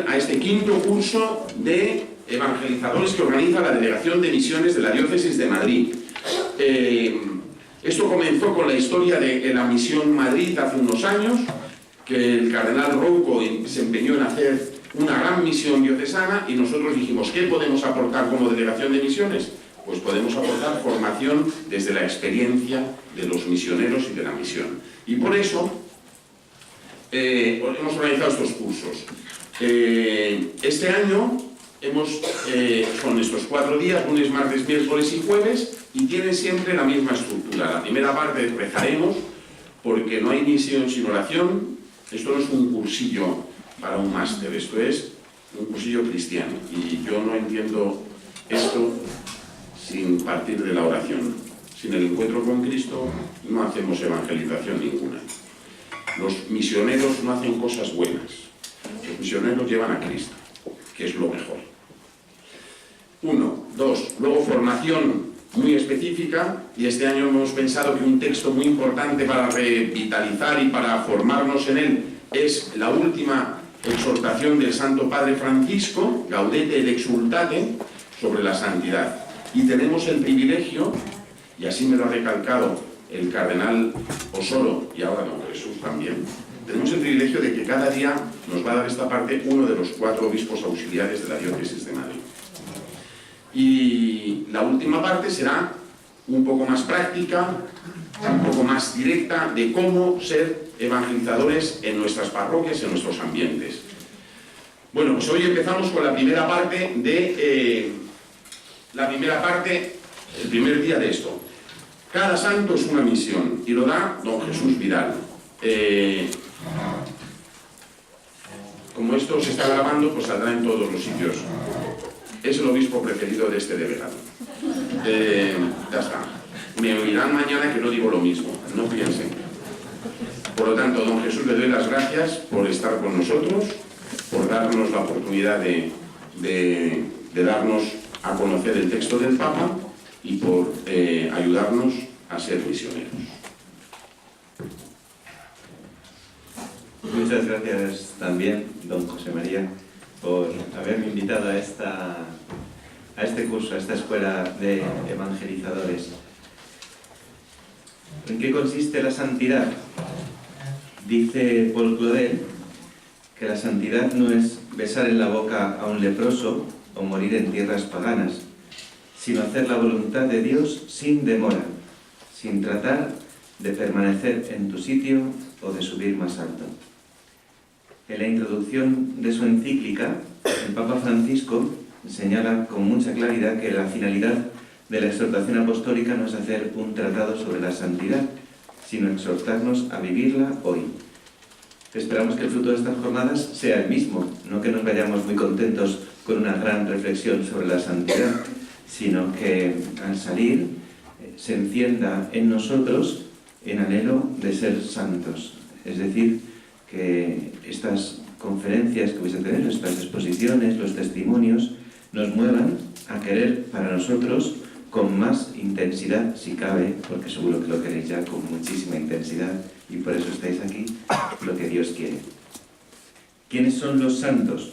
A este quinto curso de evangelizadores que organiza la Delegación de Misiones de la Diócesis de Madrid. Esto comenzó con la historia de la Misión Madrid hace unos años, que el cardenal Rouco se empeñó en hacer una gran misión diocesana y nosotros dijimos, ¿qué podemos aportar como Delegación de Misiones? Pues podemos aportar formación desde la experiencia de los misioneros y de la misión. Y por eso hemos organizado estos cursos. Este año son estos 4 días, lunes, martes, miércoles y jueves, y tienen siempre la misma estructura. La primera parte rezaremos, porque no hay misión sin oración. Esto no es un cursillo para un máster, esto es un cursillo cristiano. Y yo no entiendo esto sin partir de la oración. Sin el encuentro con Cristo no hacemos evangelización ninguna. Los misioneros no hacen cosas buenas. Los misioneros llevan a Cristo, que es lo mejor. 1, 2. Luego formación muy específica, y este año hemos pensado que un texto muy importante para revitalizar y para formarnos en él es la última exhortación del Santo Padre Francisco, Gaudete et Exsultate, sobre la santidad. Y tenemos el privilegio, y así me lo ha recalcado el cardenal Osoro, y ahora don Jesús también, tenemos el privilegio de que cada día nos va a dar esta parte uno de los 4 obispos auxiliares de la Diócesis de Madrid. Y la última parte será un poco más práctica, un poco más directa, de cómo ser evangelizadores en nuestras parroquias, en nuestros ambientes. Bueno, pues hoy empezamos con la primera parte el primer día de esto. Cada santo es una misión, y lo da don Jesús Vidal. Como esto se está grabando, pues saldrá en todos los sitios. Es el obispo preferido de este delegado. Ya está. Me oirán mañana que no digo lo mismo, no piensen. Por lo tanto, don Jesús, le doy las gracias por estar con nosotros, por darnos la oportunidad de darnos a conocer el texto del Papa y por ayudarnos a ser misioneros. Muchas gracias también, don José María, por haberme invitado a este curso, a esta escuela de evangelizadores. ¿En qué consiste la santidad? Dice Paul Claudel que la santidad no es besar en la boca a un leproso o morir en tierras paganas, sino hacer la voluntad de Dios sin demora, sin tratar de permanecer en tu sitio o de subir más alto. En la introducción de su encíclica, el Papa Francisco señala con mucha claridad que la finalidad de la exhortación apostólica no es hacer un tratado sobre la santidad, sino exhortarnos a vivirla hoy. Esperamos que el fruto de estas jornadas sea el mismo, no que nos vayamos muy contentos con una gran reflexión sobre la santidad, sino que al salir se encienda en nosotros el anhelo de ser santos. Es decir, que estas conferencias que vais a tener, estas exposiciones, los testimonios, nos muevan a querer para nosotros con más intensidad, si cabe, porque seguro que lo queréis ya con muchísima intensidad, y por eso estáis aquí, lo que Dios quiere. ¿Quiénes son los santos?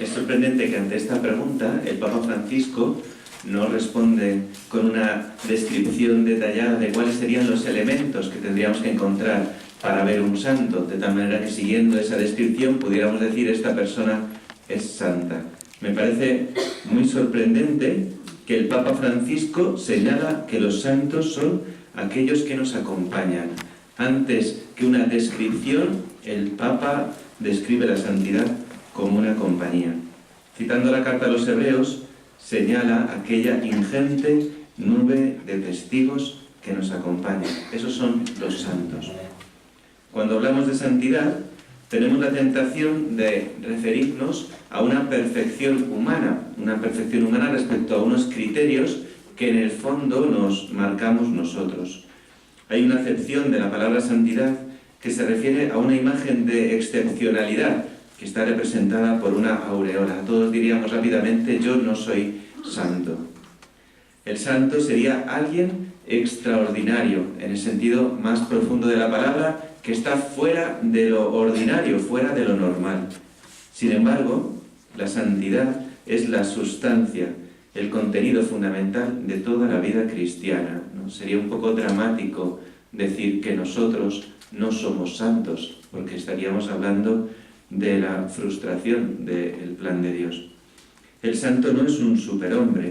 Es sorprendente que ante esta pregunta el Papa Francisco no responde con una descripción detallada de cuáles serían los elementos que tendríamos que encontrar para ver un santo, de tal manera que siguiendo esa descripción pudiéramos decir esta persona es santa. Me parece muy sorprendente que el Papa Francisco señala que los santos son aquellos que nos acompañan. Antes que una descripción, el Papa describe la santidad como una compañía. Citando la carta a los Hebreos, señala aquella ingente nube de testigos que nos acompaña. Esos son los santos. Cuando hablamos de santidad, tenemos la tentación de referirnos a una perfección humana respecto a unos criterios que en el fondo nos marcamos nosotros. Hay una acepción de la palabra santidad que se refiere a una imagen de excepcionalidad que está representada por una aureola. Todos diríamos rápidamente: yo no soy santo. El santo sería alguien extraordinario, en el sentido más profundo de la palabra, que está fuera de lo ordinario, fuera de lo normal. Sin embargo, la santidad es la sustancia, el contenido fundamental de toda la vida cristiana, ¿no? Sería un poco dramático decir que nosotros no somos santos, porque estaríamos hablando de la frustración del plan de Dios. El santo no es un superhombre,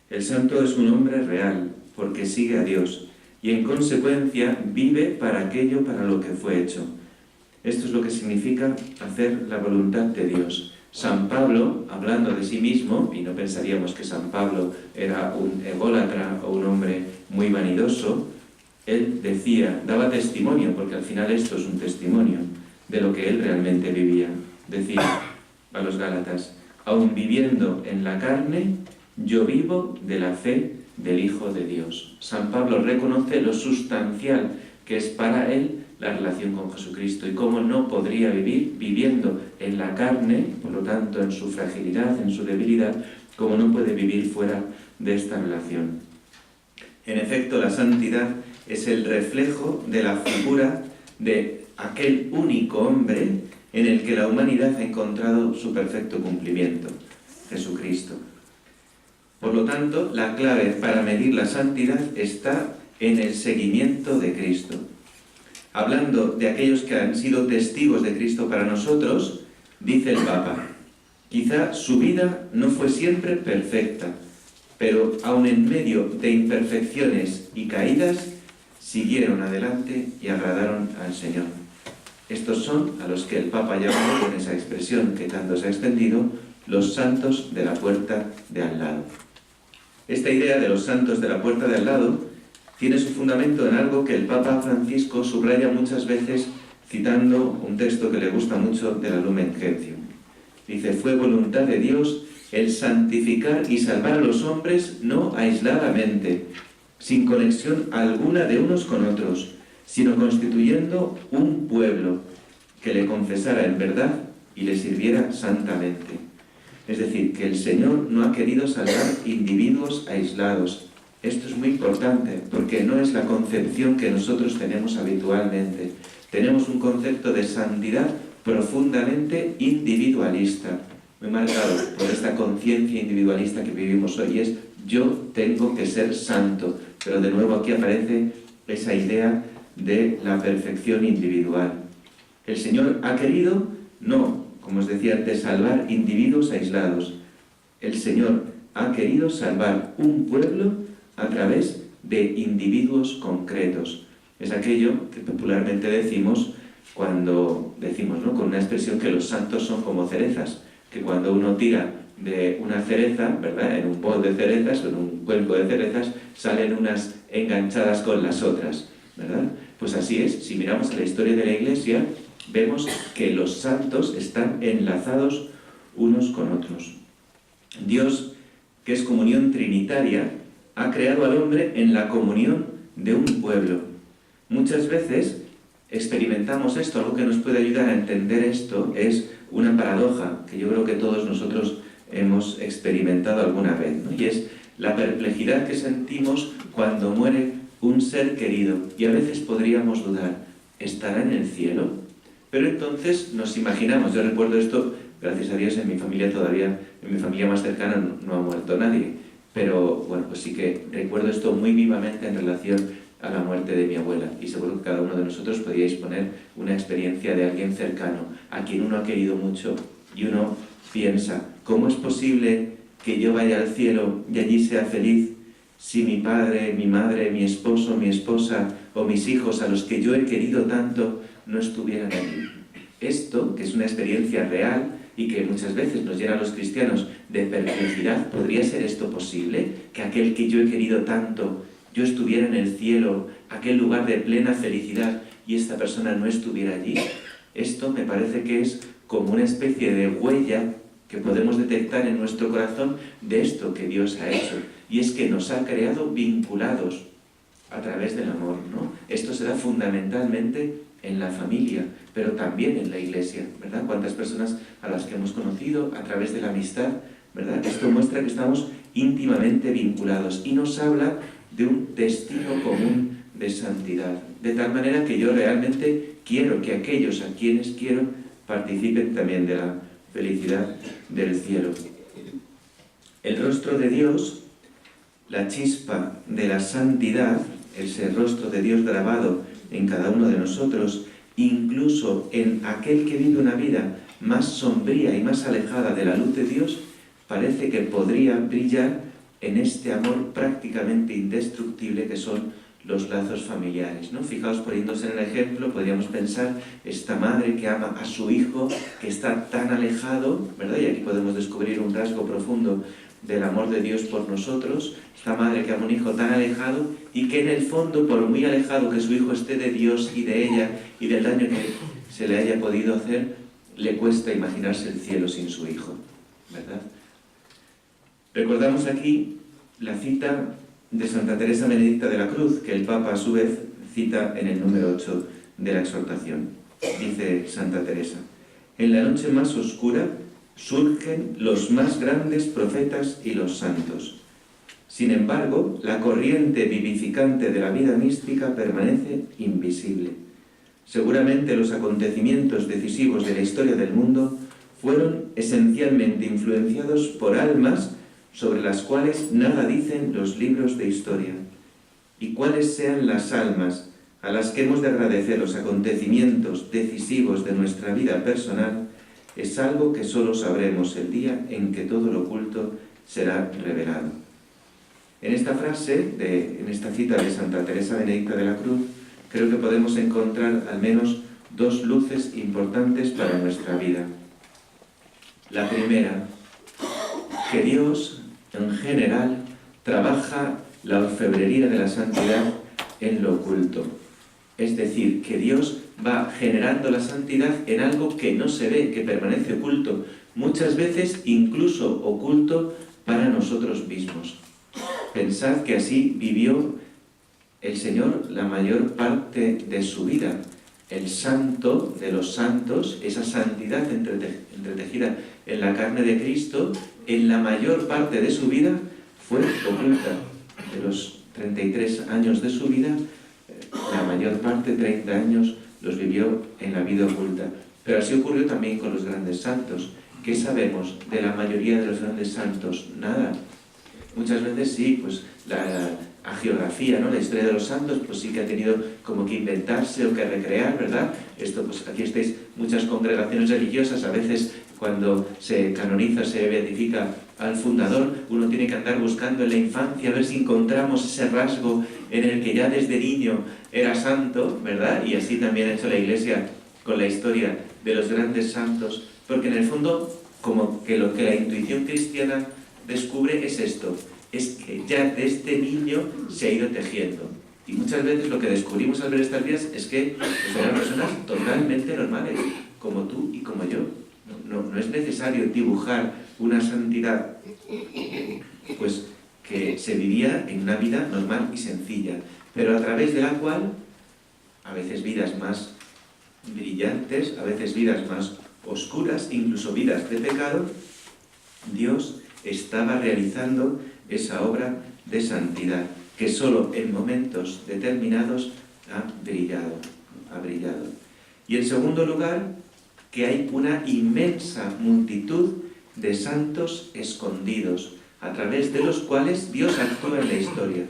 el santo es un hombre real, porque sigue a Dios, y en consecuencia vive para aquello para lo que fue hecho. Esto es lo que significa hacer la voluntad de Dios. San Pablo, hablando de sí mismo, y no pensaríamos que San Pablo era un ególatra o un hombre muy vanidoso, él decía, daba testimonio, porque al final esto es un testimonio de lo que él realmente vivía. Decía a los Gálatas: aun viviendo en la carne, yo vivo de la fe del Hijo de Dios. San Pablo reconoce lo sustancial que es para él la relación con Jesucristo y cómo no podría vivir viviendo en la carne, por lo tanto en su fragilidad, en su debilidad, como no puede vivir fuera de esta relación. En efecto, la santidad es el reflejo de la figura de aquel único hombre en el que la humanidad ha encontrado su perfecto cumplimiento, Jesucristo. Por lo tanto, la clave para medir la santidad está en el seguimiento de Cristo. Hablando de aquellos que han sido testigos de Cristo para nosotros, dice el Papa: quizá su vida no fue siempre perfecta, pero aun en medio de imperfecciones y caídas, siguieron adelante y agradaron al Señor. Estos son a los que el Papa llama, con esa expresión que tanto se ha extendido, los santos de la puerta de al lado. Esta idea de los santos de la puerta de al lado tiene su fundamento en algo que el Papa Francisco subraya muchas veces citando un texto que le gusta mucho de la Lumen Gentium. Dice: fue voluntad de Dios el santificar y salvar a los hombres no aisladamente, sin conexión alguna de unos con otros, sino constituyendo un pueblo que le confesara en verdad y le sirviera santamente. Es decir, que el Señor no ha querido salvar individuos aislados. Esto es muy importante, porque no es la concepción que nosotros tenemos habitualmente. Tenemos un concepto de santidad profundamente individualista, muy marcado por esta conciencia individualista que vivimos hoy. Es: yo tengo que ser santo. Pero de nuevo aquí aparece esa idea de la perfección individual. El Señor ha querido, no, como os decía antes, salvar individuos aislados. El Señor ha querido salvar un pueblo a través de individuos concretos. Es aquello que popularmente decimos cuando decimos, ¿no?, con una expresión, que los santos son como cerezas, que cuando uno tira de una cereza, ¿verdad?, en un bol de cerezas o en un cuenco de cerezas, salen unas enganchadas con las otras, ¿verdad? Pues así es. Si miramos a la historia de la Iglesia, vemos que los santos están enlazados unos con otros. Dios, que es comunión trinitaria, ha creado al hombre en la comunión de un pueblo. Muchas veces experimentamos esto. Algo que nos puede ayudar a entender esto es una paradoja que yo creo que todos nosotros hemos experimentado alguna vez, ¿no? Y es la perplejidad que sentimos cuando muere un ser querido. Y a veces podríamos dudar: ¿estará en el cielo? Pero entonces nos imaginamos. Yo recuerdo esto, gracias a Dios, en mi familia todavía, en mi familia más cercana no ha muerto nadie. Pero bueno, pues sí que recuerdo esto muy vivamente en relación a la muerte de mi abuela. Y seguro que cada uno de nosotros podíais poner una experiencia de alguien cercano, a quien uno ha querido mucho, y uno piensa: ¿cómo es posible que yo vaya al cielo y allí sea feliz si mi padre, mi madre, mi esposo, mi esposa o mis hijos, a los que yo he querido tanto, no estuvieran allí? Esto, que es una experiencia real y que muchas veces nos llena a los cristianos de perplejidad, ¿podría ser esto posible? Que aquel que yo he querido tanto, yo estuviera en el cielo, aquel lugar de plena felicidad, y esta persona no estuviera allí. Esto me parece que es como una especie de huella que podemos detectar en nuestro corazón de esto que Dios ha hecho. y es que nos ha creado vinculados a través del amor, ¿no? Esto se da fundamentalmente en la familia, pero también en la iglesia, ¿verdad? Cuántas personas a las que hemos conocido a través de la amistad, ¿verdad? Esto muestra que estamos íntimamente vinculados y nos habla de un destino común de santidad, de tal manera que yo realmente quiero que aquellos a quienes quiero participen también de la felicidad del cielo. El rostro de Dios, la chispa de la santidad, ese rostro de Dios grabado en cada uno de nosotros, incluso en aquel que vive una vida más sombría y más alejada de la luz de Dios, parece que podría brillar en este amor prácticamente indestructible que son los lazos familiares, ¿no? Fijaos, poniéndose en el ejemplo, podríamos pensar esta madre que ama a su hijo, que está tan alejado, ¿verdad? Y aquí podemos descubrir un rasgo profundo del amor de Dios por nosotros, esta madre que ama a un hijo tan alejado y que en el fondo, por muy alejado que su hijo esté de Dios y de ella y del daño que se le haya podido hacer, le cuesta imaginarse el cielo sin su hijo, ¿verdad? Recordamos aquí la cita de Santa Teresa Benedicta de la Cruz, que el Papa a su vez cita en el número 8 de la exhortación. Dice Santa Teresa: en la noche más oscura surgen los más grandes profetas y los santos. Sin embargo, la corriente vivificante de la vida mística permanece invisible. Seguramente los acontecimientos decisivos de la historia del mundo fueron esencialmente influenciados por almas sobre las cuales nada dicen los libros de historia. Y cuáles sean las almas a las que hemos de agradecer los acontecimientos decisivos de nuestra vida personal, es algo que solo sabremos el día en que todo lo oculto será revelado. En esta frase, en esta cita de Santa Teresa Benedicta de la Cruz, creo que podemos encontrar al menos dos luces importantes para nuestra vida. La primera, que Dios, en general, trabaja la orfebrería de la santidad en lo oculto. Es decir, que Dios va generando la santidad en algo que no se ve, que permanece oculto, muchas veces incluso oculto para nosotros mismos. Pensad que así vivió el Señor la mayor parte de su vida. El santo de los santos, esa santidad entretejida en la carne de Cristo, en la mayor parte de su vida fue oculta. De los 33 años de su vida, la mayor parte, 30 años, los vivió en la vida oculta. Pero así ocurrió también con los grandes santos. ¿Qué sabemos de la mayoría de los grandes santos? Nada. Muchas veces sí, pues la geografía, ¿no? La historia de los santos, pues sí que ha tenido como que inventarse o que recrear, ¿verdad? Esto, pues aquí estáis muchas congregaciones religiosas, a veces cuando se canoniza, se beatifica al fundador, uno tiene que andar buscando en la infancia a ver si encontramos ese rasgo en el que ya desde niño era santo, ¿verdad? Y así también ha hecho la Iglesia con la historia de los grandes santos, porque en el fondo, como que lo que la intuición cristiana descubre es esto, es que ya desde niño se ha ido tejiendo. Y muchas veces lo que descubrimos al ver estas vidas es que pues, eran personas totalmente normales, como tú y como yo. No es necesario dibujar una santidad pues, que se vivía en una vida normal y sencilla, pero a través de la cual, a veces vidas más brillantes, a veces vidas más oscuras, incluso vidas de pecado, Dios estaba realizando esa obra de santidad que solo en momentos determinados ha brillado. Y en segundo lugar, que hay una inmensa multitud de santos escondidos, a través de los cuales Dios actúa en la historia.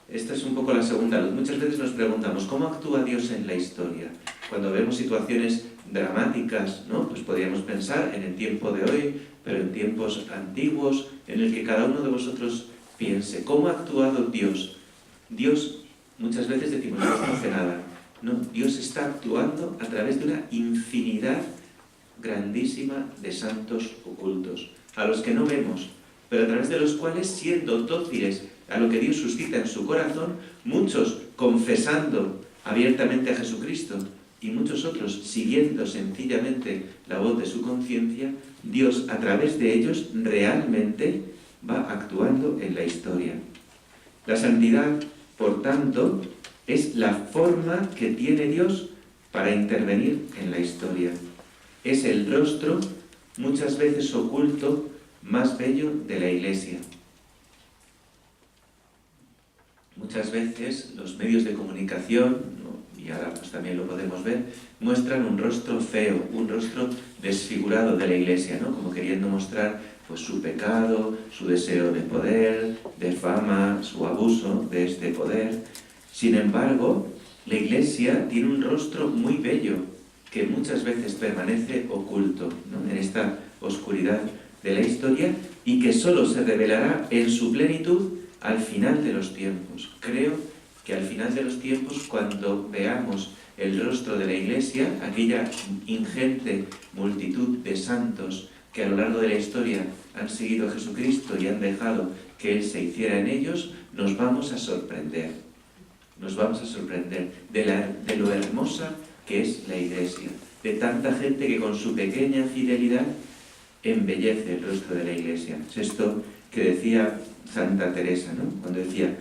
Esta es un poco la segunda luz. Muchas veces nos preguntamos, ¿cómo actúa Dios en la historia? Cuando vemos situaciones dramáticas, ¿no? Pues podríamos pensar en el tiempo de hoy, pero en tiempos antiguos, en el que cada uno de vosotros piense, ¿cómo ha actuado Dios? Dios, muchas veces decimos, Dios no hace nada. No, Dios está actuando a través de una infinidad grandísima de santos ocultos, a los que no vemos, pero a través de los cuales, siendo dóciles a lo que Dios suscita en su corazón, muchos confesando abiertamente a Jesucristo y muchos otros siguiendo sencillamente la voz de su conciencia, Dios a través de ellos realmente va actuando en la historia. La santidad, por tanto, es la forma que tiene Dios para intervenir en la historia. Es el rostro, muchas veces oculto, más bello de la Iglesia. Muchas veces los medios de comunicación, ¿no?, y ahora pues también lo podemos ver, muestran un rostro feo, un rostro desfigurado de la Iglesia, ¿no?, como queriendo mostrar pues su pecado, su deseo de poder, de fama, su abuso de este poder. Sin embargo, la Iglesia tiene un rostro muy bello que muchas veces permanece oculto, ¿no?, en esta oscuridad de la historia, y que solo se revelará en su plenitud al final de los tiempos. Creo que al final de los tiempos, cuando veamos el rostro de la Iglesia, aquella ingente multitud de santos que a lo largo de la historia han seguido a Jesucristo y han dejado que Él se hiciera en ellos, nos vamos a sorprender. Nos vamos a sorprender de lo hermosa que es la Iglesia, de tanta gente que con su pequeña fidelidad embellece el rostro de la Iglesia. Es esto que decía Santa Teresa, ¿no?, cuando decía,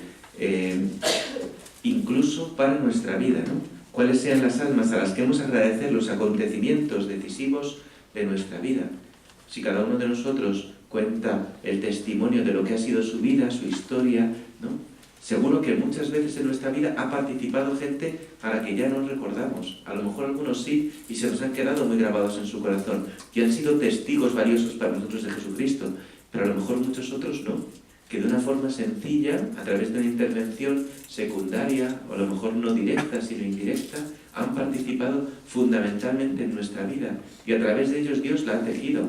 incluso para nuestra vida, ¿no?, cuáles sean las almas a las que hemos de agradecer los acontecimientos decisivos de nuestra vida. Si cada uno de nosotros cuenta el testimonio de lo que ha sido su vida, su historia, ¿no?, seguro que muchas veces en nuestra vida ha participado gente a la que ya no recordamos. A lo mejor algunos sí, y se nos han quedado muy grabados en su corazón, y han sido testigos valiosos para nosotros de Jesucristo, pero a lo mejor muchos otros no, que de una forma sencilla, a través de una intervención secundaria, o a lo mejor no directa, sino indirecta, han participado fundamentalmente en nuestra vida, y a través de ellos Dios la ha tejido,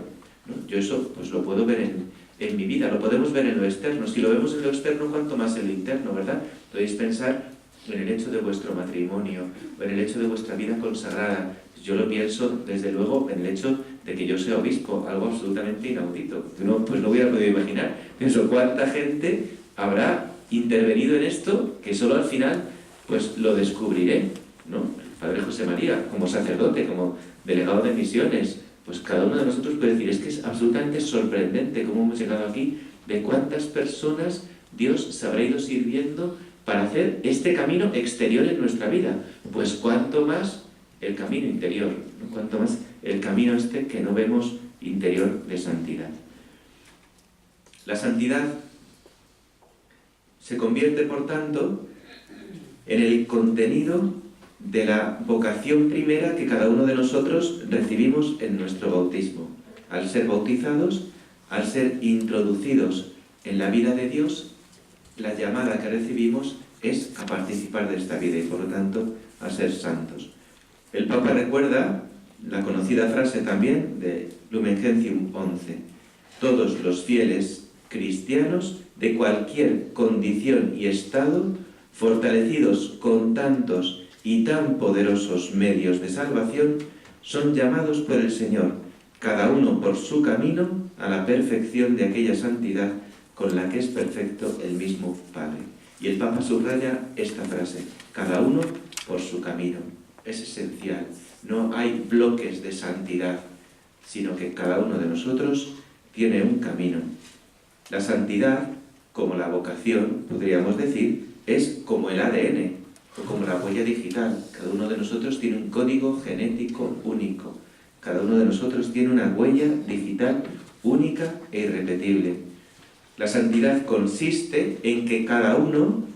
¿no? Yo eso pues lo puedo ver en mi vida, lo podemos ver en lo externo. Si lo vemos en lo externo, cuanto más en lo interno, ¿verdad? Podéis pensar en el hecho de vuestro matrimonio, o en el hecho de vuestra vida consagrada. Yo lo pienso, desde luego, en el hecho de que yo sea obispo, algo absolutamente inaudito. Uno pues no hubiera podido imaginar. Pienso, ¿cuánta gente habrá intervenido en esto que solo al final pues lo descubriré, ¿no? El Padre José María, como sacerdote, como delegado de misiones, pues cada uno de nosotros puede decir, es que es absolutamente sorprendente cómo hemos llegado aquí, de cuántas personas Dios se habrá ido sirviendo para hacer este camino exterior en nuestra vida. Pues cuánto más el camino interior, ¿no?, cuánto más el camino este que no vemos interior de santidad. La santidad se convierte, por tanto, en el contenido de la vocación primera que cada uno de nosotros recibimos en nuestro bautismo. Al ser bautizados, al ser introducidos en la vida de Dios, la llamada que recibimos es a participar de esta vida y, por lo tanto, a ser santos. El Papa recuerda la conocida frase también de Lumen Gentium 11: todos los fieles cristianos de cualquier condición y estado, fortalecidos con tantos y tan poderosos medios de salvación, son llamados por el Señor, cada uno por su camino, a la perfección de aquella santidad con la que es perfecto el mismo Padre. Y el Papa subraya esta frase: cada uno por su camino. Es esencial. No hay bloques de santidad, sino que cada uno de nosotros tiene un camino. La santidad, como la vocación, podríamos decir, es como el ADN, o como la huella digital. Cada uno de nosotros tiene un código genético único. Cada uno de nosotros tiene una huella digital única e irrepetible. La santidad consiste en que cada uno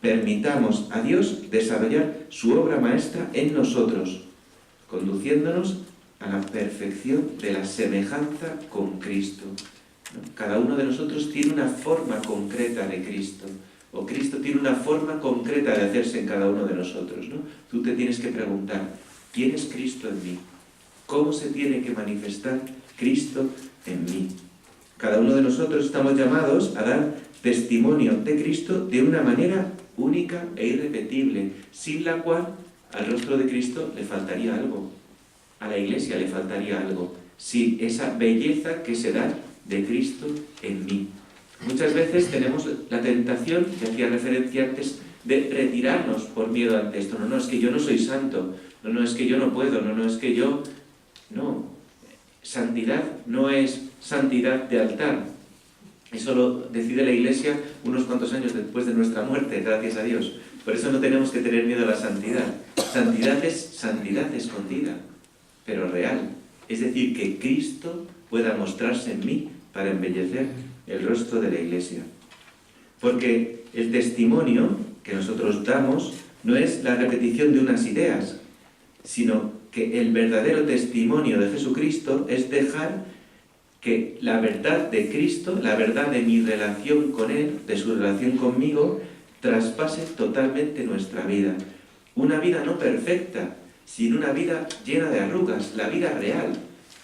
permitamos a Dios desarrollar su obra maestra en nosotros, conduciéndonos a la perfección de la semejanza con Cristo, ¿no? Cada uno de nosotros tiene una forma concreta de Cristo, o Cristo tiene una forma concreta de hacerse en cada uno de nosotros, ¿no? Tú te tienes que preguntar, ¿quién es Cristo en mí? ¿Cómo se tiene que manifestar Cristo en mí? Cada uno de nosotros estamos llamados a dar testimonio de Cristo de una manera única e irrepetible, sin la cual al rostro de Cristo le faltaría algo, a la Iglesia le faltaría algo, sin esa belleza que se da de Cristo en mí. Muchas veces tenemos la tentación, que hacía referencia antes, de retirarnos por miedo ante esto. No, es que yo no soy santo, no, es que yo no puedo, no, es que yo... No, santidad no es santidad de altar, Eso lo decide la Iglesia unos cuantos años después de nuestra muerte, gracias a Dios. Por eso no tenemos que tener miedo a la santidad. Santidad es santidad escondida, pero real. Es decir, que Cristo pueda mostrarse en mí para embellecer el rostro de la Iglesia. Porque el testimonio que nosotros damos no es la repetición de unas ideas, sino que el verdadero testimonio de Jesucristo es dejar que la verdad de Cristo, la verdad de mi relación con Él, de su relación conmigo, traspase totalmente nuestra vida. Una vida no perfecta, sino una vida llena de arrugas, la vida real.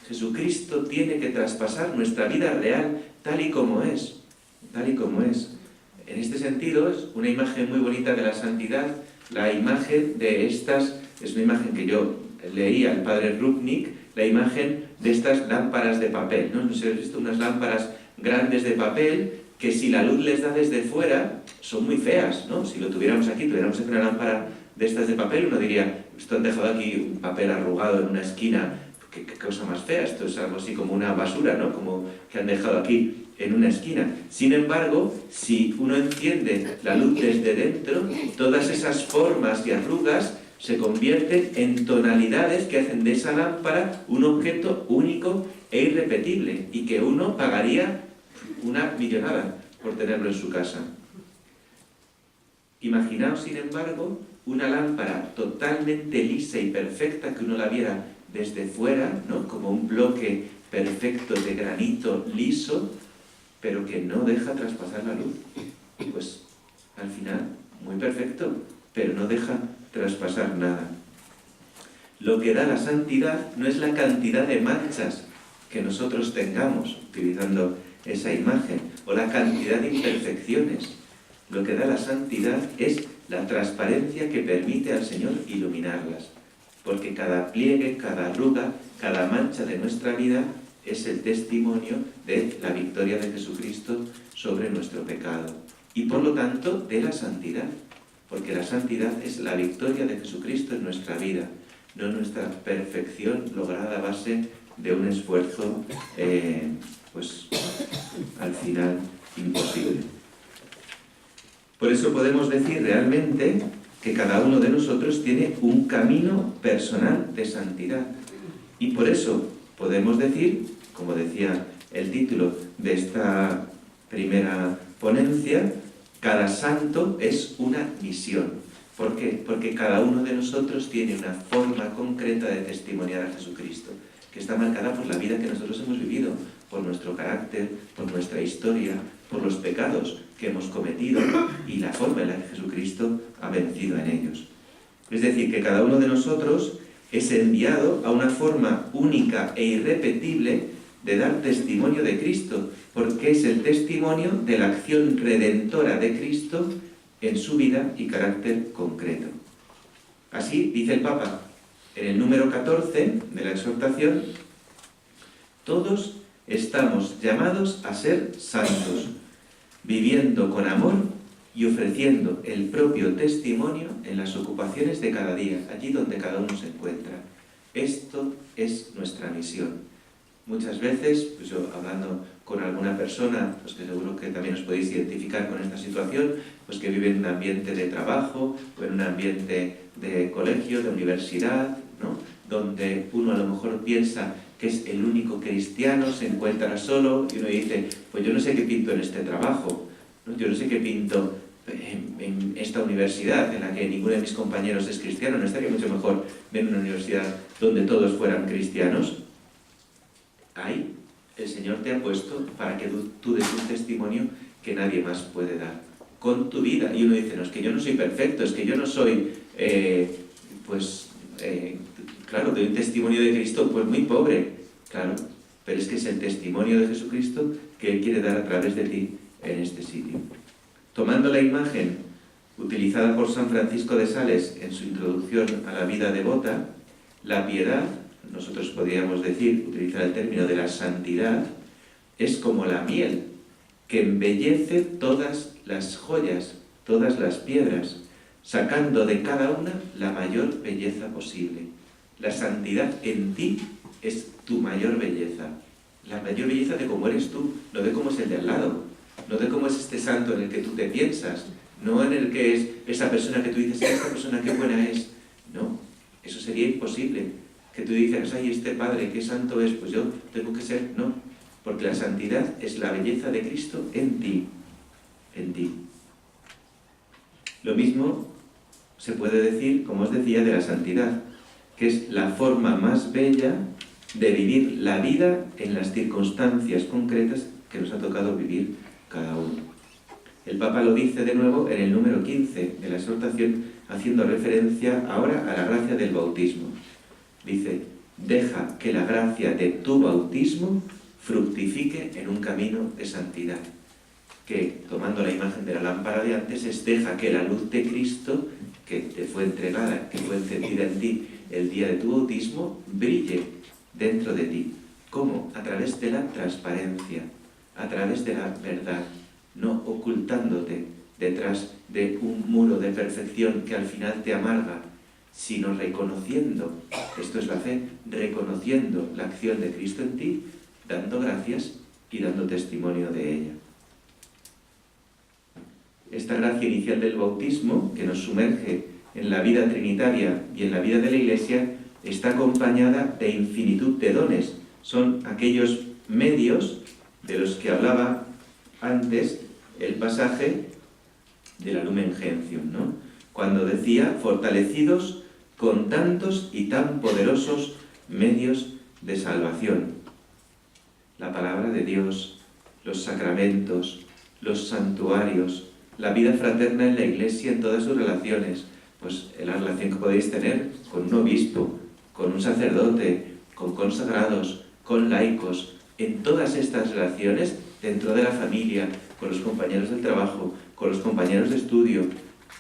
Jesucristo tiene que traspasar nuestra vida real tal y como es, tal y como es. En este sentido, es una imagen muy bonita de la santidad, la imagen de estas, es una imagen que yo leí al padre Rupnik, la imagen de estas lámparas de papel, ¿no? No sé si habéis visto unas lámparas grandes de papel que si la luz les da desde fuera son muy feas, ¿no? Si lo tuviéramos aquí una lámpara de estas de papel, uno diría, esto han dejado aquí un papel arrugado en una esquina, qué cosa más fea, esto es algo así como una basura, ¿no? Como que han dejado aquí en una esquina. Sin embargo, si uno enciende la luz desde dentro, todas esas formas y arrugas se convierten en tonalidades que hacen de esa lámpara un objeto único e irrepetible y que uno pagaría una millonada por tenerlo en su casa. Imaginaos, sin embargo, una lámpara totalmente lisa y perfecta que uno la viera desde fuera, ¿no? Como un bloque perfecto de granito liso, pero que no deja traspasar la luz. Pues al final, muy perfecto, pero no deja traspasar nada. Lo que da la santidad no es la cantidad de manchas que nosotros tengamos, utilizando esa imagen, o la cantidad de imperfecciones. Lo que da la santidad es la transparencia que permite al Señor iluminarlas. Porque cada pliegue, cada arruga, cada mancha de nuestra vida es el testimonio de la victoria de Jesucristo sobre nuestro pecado. Y por lo tanto, de la santidad. Porque la santidad es la victoria de Jesucristo en nuestra vida, no nuestra perfección lograda a base de un esfuerzo, pues al final imposible. Por eso podemos decir realmente que cada uno de nosotros tiene un camino personal de santidad. Y por eso podemos decir, como decía el título de esta primera ponencia, cada santo es una misión. ¿Por qué? Porque cada uno de nosotros tiene una forma concreta de testimoniar a Jesucristo, que está marcada por la vida que nosotros hemos vivido, por nuestro carácter, por nuestra historia, por los pecados que hemos cometido y la forma en la que Jesucristo ha vencido en ellos. Es decir, que cada uno de nosotros es enviado a una forma única e irrepetible de dar testimonio de Cristo, porque es el testimonio de la acción redentora de Cristo en su vida y carácter concreto. Así dice el Papa en el número 14 de la exhortación: todos estamos llamados a ser santos, viviendo con amor y ofreciendo el propio testimonio en las ocupaciones de cada día, allí donde cada uno se encuentra. Esto es nuestra misión. Muchas veces, pues yo hablando con alguna persona, pues que seguro que también os podéis identificar con esta situación, pues que vive en un ambiente de trabajo o en un ambiente de colegio, de universidad, ¿no? Donde uno a lo mejor piensa que es el único cristiano, se encuentra solo y uno dice, pues yo no sé qué pinto en este trabajo, ¿no? Yo no sé qué pinto en esta universidad en la que ninguno de mis compañeros es cristiano. ¿No estaría mucho mejor ver una universidad donde todos fueran cristianos? Ahí el Señor te ha puesto para que tú des un testimonio que nadie más puede dar con tu vida. Y uno dice, no, es que yo no soy perfecto, es que yo no soy, claro, doy un testimonio de Cristo pues muy pobre, claro, pero es que es el testimonio de Jesucristo que Él quiere dar a través de ti en este sitio. Tomando la imagen utilizada por San Francisco de Sales en su introducción a la vida devota, la piedad, nosotros podríamos decir, utilizar el término de la santidad, es como la miel que embellece todas las joyas, todas las piedras, sacando de cada una la mayor belleza posible. La santidad en ti es tu mayor belleza, la mayor belleza de cómo eres tú, no de cómo es el de al lado. no de cómo es este santo en el que tú te piensas, no en el que es esa persona que tú dices, esta persona qué buena es. No, eso sería imposible. Que tú dices, ay, este padre, qué santo es, pues yo tengo que ser. No, porque la santidad es la belleza de Cristo en ti, en ti. Lo mismo se puede decir, como os decía, de la santidad, que es la forma más bella de vivir la vida en las circunstancias concretas que nos ha tocado vivir cada uno. El Papa lo dice de nuevo en el número 15 de la exhortación, haciendo referencia ahora a la gracia del bautismo. Dice, deja que la gracia de tu bautismo fructifique en un camino de santidad. Que, tomando la imagen de la lámpara de antes, es deja que la luz de Cristo, que te fue entregada, que fue encendida en ti el día de tu bautismo, brille dentro de ti. ¿Cómo? A través de la transparencia, a través de la verdad, no ocultándote detrás de un muro de perfección que al final te amarga, sino reconociendo, esto es la fe, reconociendo la acción de Cristo en ti, dando gracias y dando testimonio de ella. Esta gracia inicial del bautismo, que nos sumerge en la vida trinitaria y en la vida de la Iglesia, está acompañada de infinitud de dones. Son aquellos medios de los que hablaba antes el pasaje de la Lumen Gentium, ¿no? Cuando decía, fortalecidos con tantos y tan poderosos medios de salvación. La palabra de Dios, los sacramentos, los santuarios, la vida fraterna en la Iglesia en todas sus relaciones, pues la relación que podéis tener con un obispo, con un sacerdote, con consagrados, con laicos, en todas estas relaciones, dentro de la familia, con los compañeros del trabajo, con los compañeros de estudio,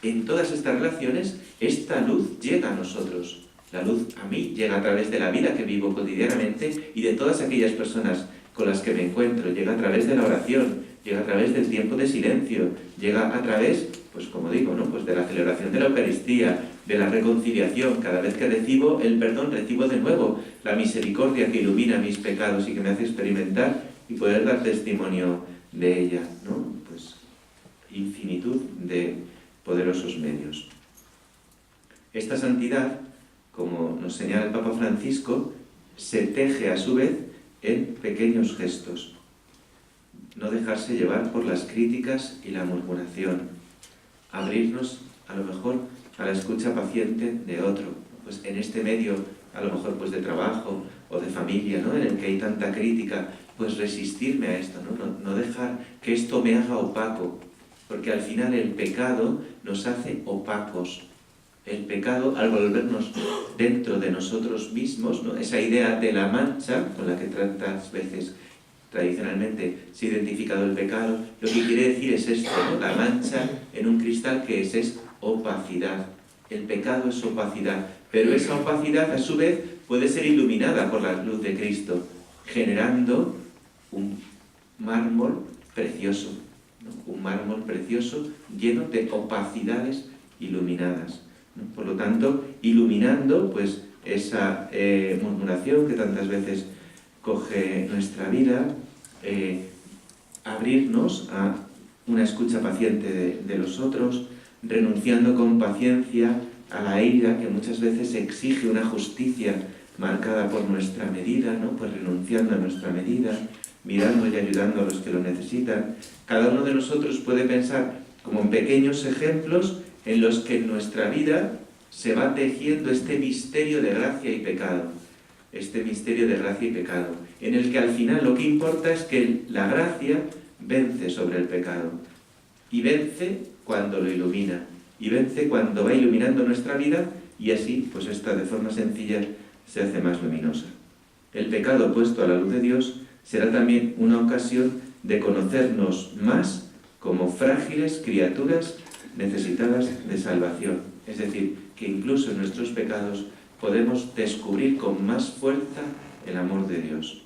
en todas estas relaciones, esta luz llega a nosotros. La luz a mí llega a través de la vida que vivo cotidianamente y de todas aquellas personas con las que me encuentro. Llega a través de la oración, llega a través del tiempo de silencio, llega a través, pues como digo, ¿no? Pues de la celebración de la Eucaristía, de la reconciliación. Cada vez que recibo el perdón, recibo de nuevo la misericordia que ilumina mis pecados y que me hace experimentar y poder dar testimonio de ella, ¿no? Pues infinitud de poderosos medios. Esta santidad, como nos señala el Papa Francisco, se teje a su vez en pequeños gestos. No dejarse llevar por las críticas y la murmuración. Abrirnos, a lo mejor, a la escucha paciente de otro. Pues en este medio, a lo mejor pues de trabajo o de familia, ¿no? En el que hay tanta crítica, pues resistirme a esto, ¿no? No dejar que esto me haga opaco. Porque al final el pecado nos hace opacos. El pecado, al volvernos dentro de nosotros mismos, ¿no? Esa idea de la mancha, con la que tantas veces tradicionalmente se ha identificado el pecado, lo que quiere decir es esto, ¿no? La mancha en un cristal que es opacidad. El pecado es opacidad, pero esa opacidad a su vez puede ser iluminada por la luz de Cristo, generando un mármol precioso, ¿no? Un mármol precioso lleno de opacidades iluminadas, ¿no? Por lo tanto, iluminando pues esa murmuración que tantas veces coge nuestra vida, abrirnos a una escucha paciente de los otros, renunciando con paciencia a la ira que muchas veces exige una justicia marcada por nuestra medida, ¿no? Pues renunciando a nuestra medida, mirando y ayudando a los que lo necesitan. Cada uno de nosotros puede pensar como en pequeños ejemplos en los que en nuestra vida se va tejiendo este misterio de gracia y pecado. Este misterio de gracia y pecado, en el que al final lo que importa es que la gracia vence sobre el pecado. Y vence cuando lo ilumina. Y vence cuando va iluminando nuestra vida y así, pues esta de forma sencilla se hace más luminosa. El pecado puesto a la luz de Dios será también una ocasión de conocernos más como frágiles criaturas necesitadas de salvación. Es decir, que incluso en nuestros pecados podemos descubrir con más fuerza el amor de Dios.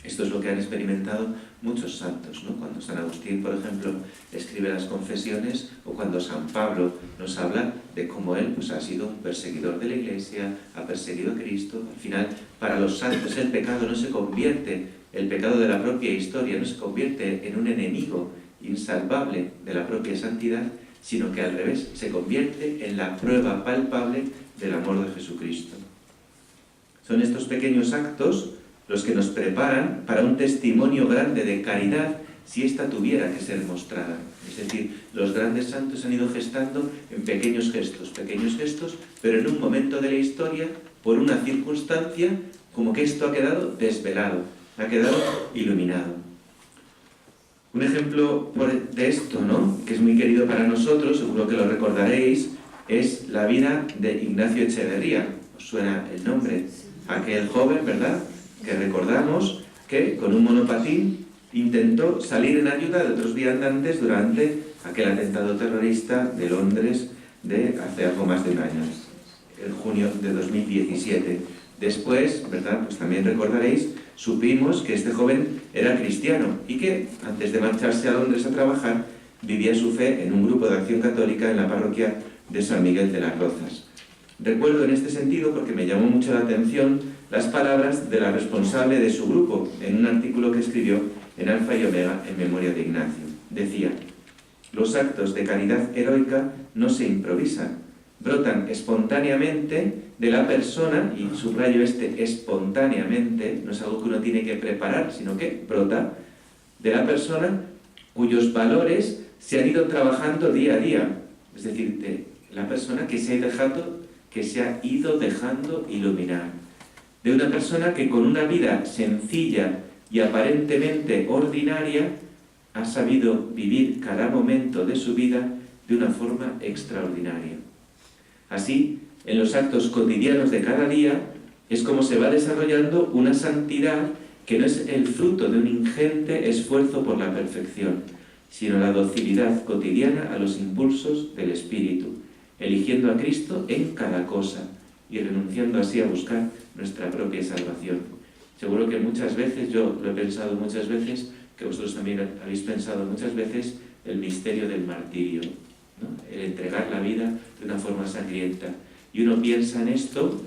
Esto es lo que han experimentado muchos santos, ¿no? Cuando San Agustín, por ejemplo, escribe las confesiones, o cuando San Pablo nos habla de cómo él pues, ha sido un perseguidor de la Iglesia, ha perseguido a Cristo. Al final, para los santos el pecado no se convierte, el pecado de la propia historia no se convierte en un enemigo insalvable de la propia santidad, sino que al revés, se convierte en la prueba palpable del amor de Jesucristo. Son estos pequeños actos los que nos preparan para un testimonio grande de caridad si ésta tuviera que ser mostrada. Es decir, los grandes santos han ido gestando en pequeños gestos, pero en un momento de la historia, por una circunstancia, como que esto ha quedado desvelado, ha quedado iluminado. Un ejemplo de esto, ¿no?, que es muy querido para nosotros, seguro que lo recordaréis, es la vida de Ignacio Echeverría. ¿Os suena el nombre? Aquel joven, ¿verdad?, que recordamos que con un monopatín intentó salir en ayuda de otros viandantes durante aquel atentado terrorista de Londres de hace algo más de un año, en junio de 2017. Después, ¿verdad?, pues también recordaréis, supimos que este joven era cristiano y que, antes de marcharse a Londres a trabajar, vivía su fe en un grupo de acción católica en la parroquia de San Miguel de las Rozas. Recuerdo en este sentido, porque me llamó mucho la atención, las palabras de la responsable de su grupo en un artículo que escribió en Alfa y Omega en memoria de Ignacio. Decía: los actos de caridad heroica no se improvisan, brotan espontáneamente de la persona, y subrayo espontáneamente, no es algo que uno tiene que preparar, sino que brota de la persona cuyos valores se han ido trabajando día a día, es decir, de la persona que se ha ido dejando iluminar, de una persona que con una vida sencilla y aparentemente ordinaria ha sabido vivir cada momento de su vida de una forma extraordinaria. Así, en los actos cotidianos de cada día es como se va desarrollando una santidad que no es el fruto de un ingente esfuerzo por la perfección, sino la docilidad cotidiana a los impulsos del Espíritu, eligiendo a Cristo en cada cosa y renunciando así a buscar nuestra propia salvación. Seguro que muchas veces, yo lo he pensado muchas veces, que vosotros también habéis pensado muchas veces, el misterio del martirio, ¿no?, el entregar la vida de una forma sangrienta. Y uno piensa en esto,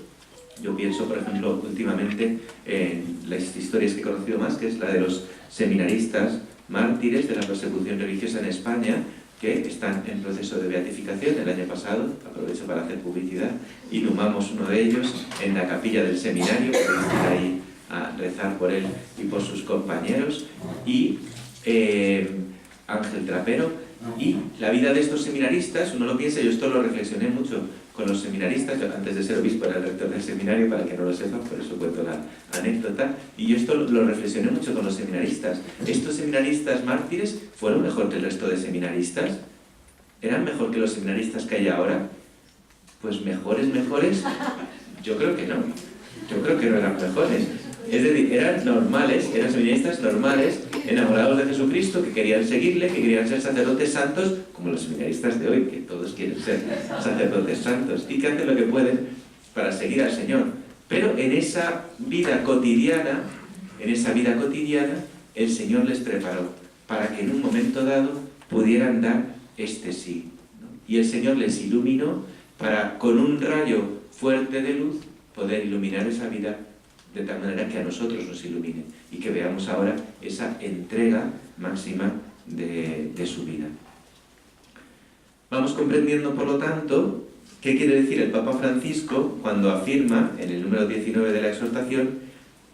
yo pienso, por ejemplo, últimamente en las historias que he conocido más, que es la de los seminaristas mártires de la persecución religiosa en España, que están en proceso de beatificación. El año pasado, aprovecho para hacer publicidad, inhumamos uno de ellos en la capilla del seminario, podéis ir ahí a rezar por él y por sus compañeros, y Ángel Trapero. Y la vida de estos seminaristas, uno lo piensa, yo esto lo reflexioné mucho con los seminaristas, yo antes de ser obispo era el rector del seminario, para que no lo sepan, por eso cuento la anécdota, y yo esto lo reflexioné mucho con los seminaristas. Estos seminaristas mártires fueron mejor que el resto de seminaristas, eran mejor que los seminaristas que hay ahora. Pues mejores, yo creo que no, yo creo que no eran mejores. Es decir, eran normales, eran seminaristas normales, enamorados de Jesucristo, que querían seguirle, que querían ser sacerdotes santos, como los seminaristas de hoy, que todos quieren ser sacerdotes santos, y que hacen lo que pueden para seguir al Señor. Pero en esa vida cotidiana, el Señor les preparó para que en un momento dado pudieran dar este sí, ¿no? Y el Señor les iluminó para, con un rayo fuerte de luz, poder iluminar esa vida de tal manera que a nosotros nos ilumine y que veamos ahora esa entrega máxima de su vida. Vamos comprendiendo, por lo tanto, qué quiere decir el Papa Francisco cuando afirma, en el número 19 de la exhortación,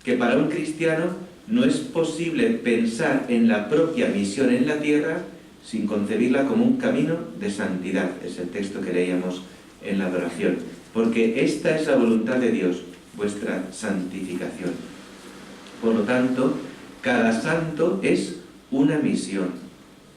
que para un cristiano no es posible pensar en la propia misión en la tierra sin concebirla como un camino de santidad. Es el texto que leíamos en la adoración. Porque esta es la voluntad de Dios, vuestra santificación. Por lo tanto, cada santo es una misión.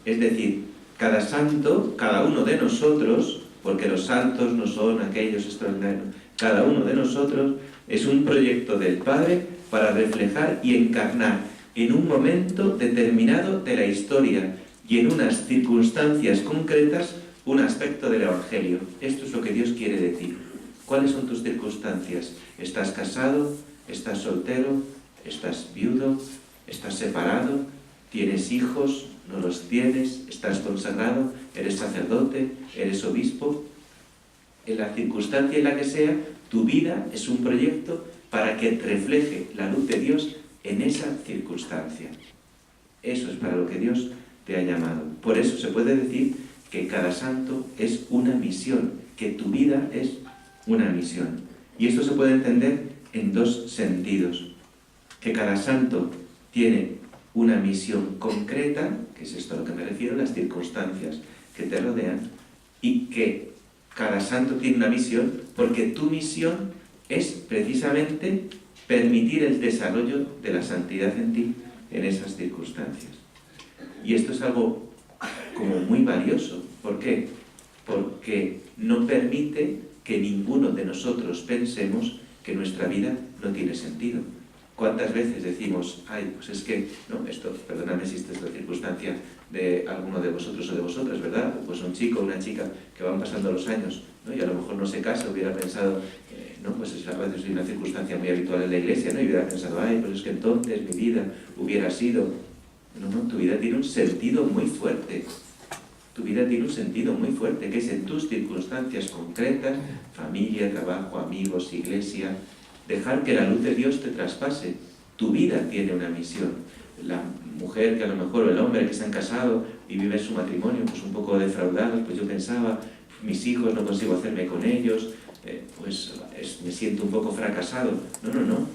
Es decir, cada santo, cada uno de nosotros, porque los santos no son aquellos extraordinarios, cada uno de nosotros es un proyecto del Padre para reflejar y encarnar en un momento determinado de la historia y en unas circunstancias concretas un aspecto del Evangelio. Esto es lo que Dios quiere de ti. ¿Cuáles son tus circunstancias? ¿Estás casado? ¿Estás soltero? ¿Estás viudo? ¿Estás separado? ¿Tienes hijos? ¿No los tienes? ¿Estás consagrado? ¿Eres sacerdote? ¿Eres obispo? En la circunstancia en la que sea, tu vida es un proyecto para que refleje la luz de Dios en esa circunstancia. Eso es para lo que Dios te ha llamado. Por eso se puede decir que cada santo es una misión, que tu vida es una misión. Y esto se puede entender en dos sentidos. Que cada santo tiene una misión concreta, que es esto a lo que me refiero, las circunstancias que te rodean, y que cada santo tiene una misión porque tu misión es precisamente permitir el desarrollo de la santidad en ti en esas circunstancias. Y esto es algo como muy valioso. ¿Por qué? Porque no permite que ninguno de nosotros pensemos que nuestra vida no tiene sentido. ¿Cuántas veces decimos, ay, pues es que, no, esto, perdóname si esta es la circunstancia de alguno de vosotros o de vosotras, ¿verdad? Pues un chico o una chica que van pasando los años, ¿no? Y a lo mejor no se casa, hubiera pensado, no, pues es a veces una circunstancia muy habitual en la iglesia, ¿no? Y hubiera pensado, ay, pues es que entonces mi vida hubiera sido... No, tu vida tiene un sentido muy fuerte. Tu vida tiene un sentido muy fuerte, que es en tus circunstancias concretas, familia, trabajo, amigos, iglesia, dejar que la luz de Dios te traspase. Tu vida tiene una misión. La mujer que a lo mejor, o el hombre que se han casado y vive su matrimonio pues un poco defraudados, pues yo pensaba, mis hijos no consigo hacerme con ellos, me siento un poco fracasado. No.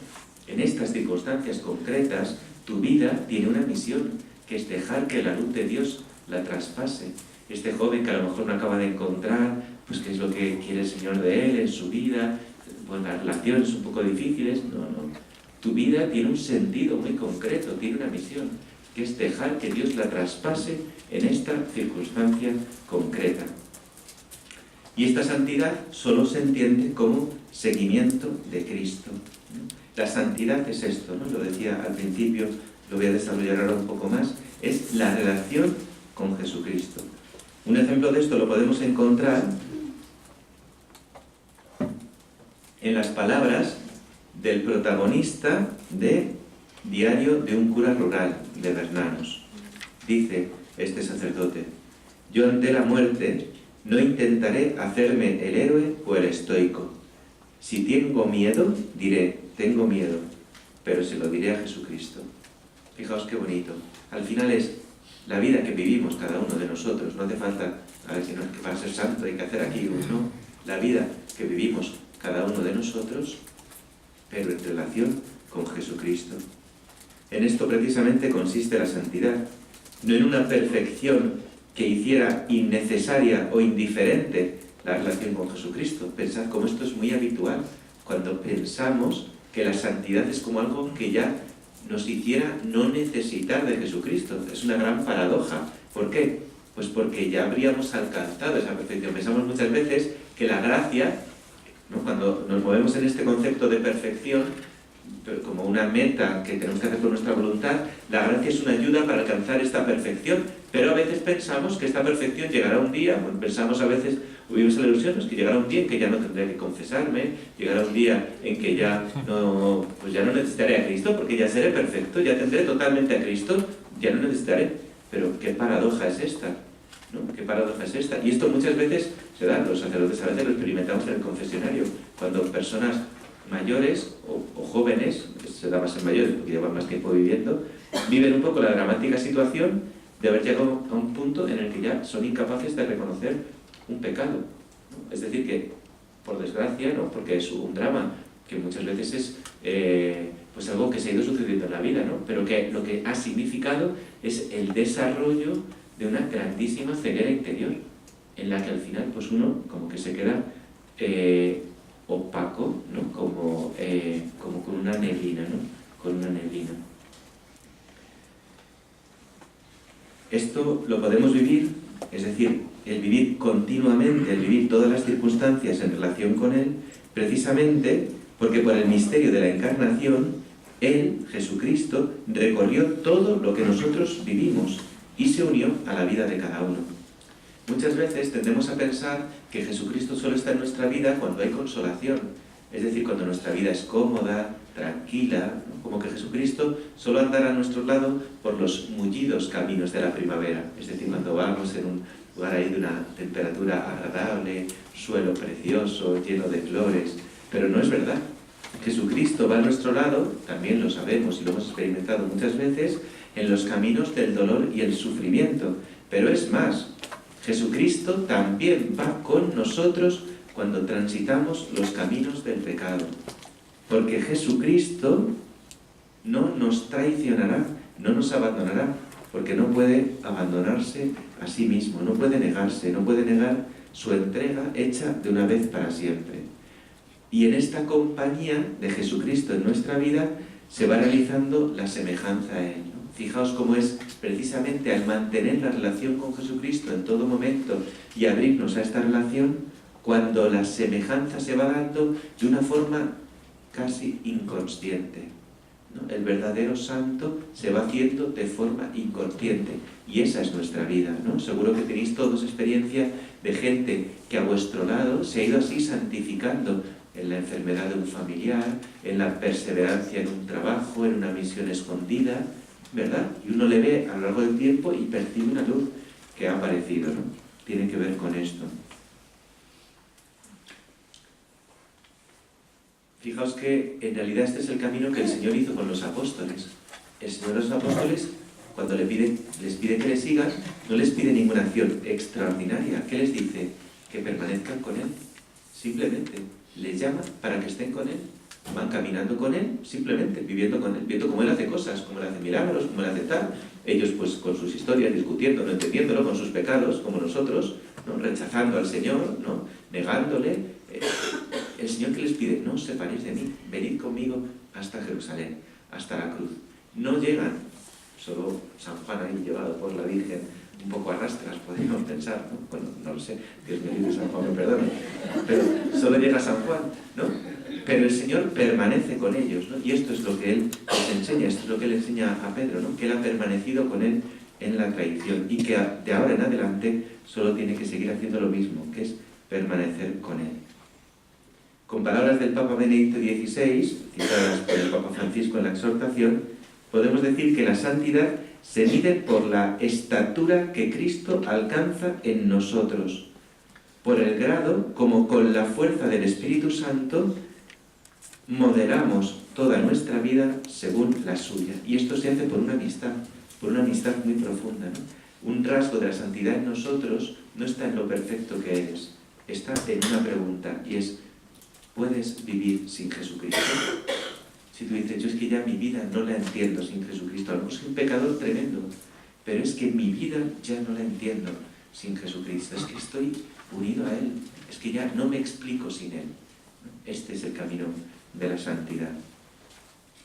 En estas circunstancias concretas, tu vida tiene una misión, que es dejar que la luz de Dios la traspase. Este joven que a lo mejor no acaba de encontrar, pues qué es lo que quiere el Señor de él en su vida, pues las relaciones un poco difíciles, no. Tu vida tiene un sentido muy concreto, tiene una misión, que es dejar que Dios la traspase en esta circunstancia concreta. Y esta santidad solo se entiende como seguimiento de Cristo. La santidad es esto, ¿no? Lo decía al principio, lo voy a desarrollar ahora un poco más, es la relación con Jesucristo. Un ejemplo de esto lo podemos encontrar en las palabras del protagonista de Diario de un cura rural, de Bernanos. Dice este sacerdote: yo ante la muerte no intentaré hacerme el héroe o el estoico. Si tengo miedo, diré, tengo miedo, pero se lo diré a Jesucristo. Fijaos qué bonito. Al final es la vida que vivimos cada uno de nosotros. No hace falta, a ver si no es que para ser santo hay que hacer aquí, no. La vida que vivimos cada uno de nosotros, pero en relación con Jesucristo. En esto precisamente consiste la santidad, no en una perfección que hiciera innecesaria o indiferente la relación con Jesucristo. Pensad cómo esto es muy habitual, cuando pensamos que la santidad es como algo que ya nos hiciera no necesitar de Jesucristo. Es una gran paradoja. ¿Por qué? Pues porque ya habríamos alcanzado esa perfección. Pensamos muchas veces que la gracia, ¿no? Cuando nos movemos en este concepto de perfección, como una meta que tenemos que hacer con nuestra voluntad, la gracia es una ayuda para alcanzar esta perfección, pero a veces pensamos que esta perfección llegará un día, bueno, pensamos a veces, vivimos en la ilusión, es que llegará un día en que ya no tendré que confesarme, llegará un día en que ya no necesitaré a Cristo, porque ya seré perfecto, ya tendré totalmente a Cristo, ya no necesitaré. Pero qué paradoja es esta, ¿no? ¿Qué paradoja es esta? Y esto muchas veces se da, los sacerdotes a veces lo experimentamos en el confesionario, cuando personas mayores o jóvenes, se da más en mayores porque llevan más tiempo viviendo, viven un poco la dramática situación de haber llegado a un punto en el que ya son incapaces de reconocer un pecado, ¿no? Es decir que, por desgracia, ¿no? Porque es un drama que muchas veces es pues algo que se ha ido sucediendo en la vida, ¿no? Pero que lo que ha significado es el desarrollo de una grandísima ceguera interior, en la que al final pues uno como que se queda opaco, ¿no? Como con una neblina, ¿no? Con una neblina. Esto lo podemos vivir, es decir, el vivir continuamente, el vivir todas las circunstancias en relación con Él, precisamente porque por el misterio de la encarnación, Él, Jesucristo, recorrió todo lo que nosotros vivimos y se unió a la vida de cada uno. Muchas veces tendemos a pensar que Jesucristo solo está en nuestra vida cuando hay consolación, es decir, cuando nuestra vida es cómoda, tranquila, ¿no? Como que Jesucristo solo andará a nuestro lado por los mullidos caminos de la primavera, es decir, cuando vamos en un lugar ahí de una temperatura agradable, suelo precioso, lleno de flores, pero no es verdad. Jesucristo va a nuestro lado, también lo sabemos y lo hemos experimentado muchas veces, en los caminos del dolor y el sufrimiento. Pero es más, Jesucristo también va con nosotros cuando transitamos los caminos del pecado. Porque Jesucristo no nos traicionará, no nos abandonará, porque no puede abandonarse a sí mismo, no puede negarse, no puede negar su entrega hecha de una vez para siempre. Y en esta compañía de Jesucristo en nuestra vida se va realizando la semejanza a Él, ¿no? Fijaos cómo es precisamente al mantener la relación con Jesucristo en todo momento y abrirnos a esta relación, cuando la semejanza se va dando de una forma casi inconsciente, ¿no? El verdadero santo se va haciendo de forma inconsciente, y esa es nuestra vida, ¿no? Seguro que tenéis todos experiencia de gente que a vuestro lado se ha ido así santificando en la enfermedad de un familiar, en la perseverancia en un trabajo, en una misión escondida, ¿verdad? Y uno le ve a lo largo del tiempo y percibe una luz que ha aparecido, ¿no? Tiene que ver con esto. Fijaos que en realidad este es el camino que el Señor hizo con los apóstoles. El Señor a los apóstoles, cuando les pide que le sigan, no les pide ninguna acción extraordinaria. ¿Qué les dice? Que permanezcan con Él. Simplemente les llama para que estén con Él. Van caminando con Él, simplemente viviendo con Él, viendo cómo Él hace cosas, cómo Él hace milagros, cómo Él hace tal. Ellos pues con sus historias, discutiendo, no entendiéndolo, con sus pecados, como nosotros, ¿no? Rechazando al Señor, ¿no? Negándole. El Señor que les pide: no os separéis de mí, venid conmigo hasta Jerusalén, hasta la cruz. No llegan, solo San Juan ahí llevado por la Virgen, un poco a rastras, podríamos pensar, ¿no? Bueno, no lo sé, Dios me libre, San Juan me perdone, pero solo llega San Juan, ¿no? Pero el Señor permanece con ellos, ¿no? Y esto es lo que Él les enseña, esto es lo que Él enseña a Pedro, ¿no? Que Él ha permanecido con Él en la traición y que de ahora en adelante solo tiene que seguir haciendo lo mismo, que es permanecer con Él. Con palabras del Papa Benedicto XVI, citadas por el Papa Francisco en la exhortación, podemos decir que la santidad se mide por la estatura que Cristo alcanza en nosotros, por el grado como con la fuerza del Espíritu Santo moderamos toda nuestra vida según la suya. Y esto se hace por una amistad muy profunda, ¿no? Un rasgo de la santidad en nosotros no está en lo perfecto que eres, está en una pregunta, y es: ¿puedes vivir sin Jesucristo? Si tú dices: yo es que ya mi vida no la entiendo sin Jesucristo, a lo mejor soy un pecador tremendo, pero es que mi vida ya no la entiendo sin Jesucristo, es que estoy unido a Él, es que ya no me explico sin Él. Este es el camino de la santidad.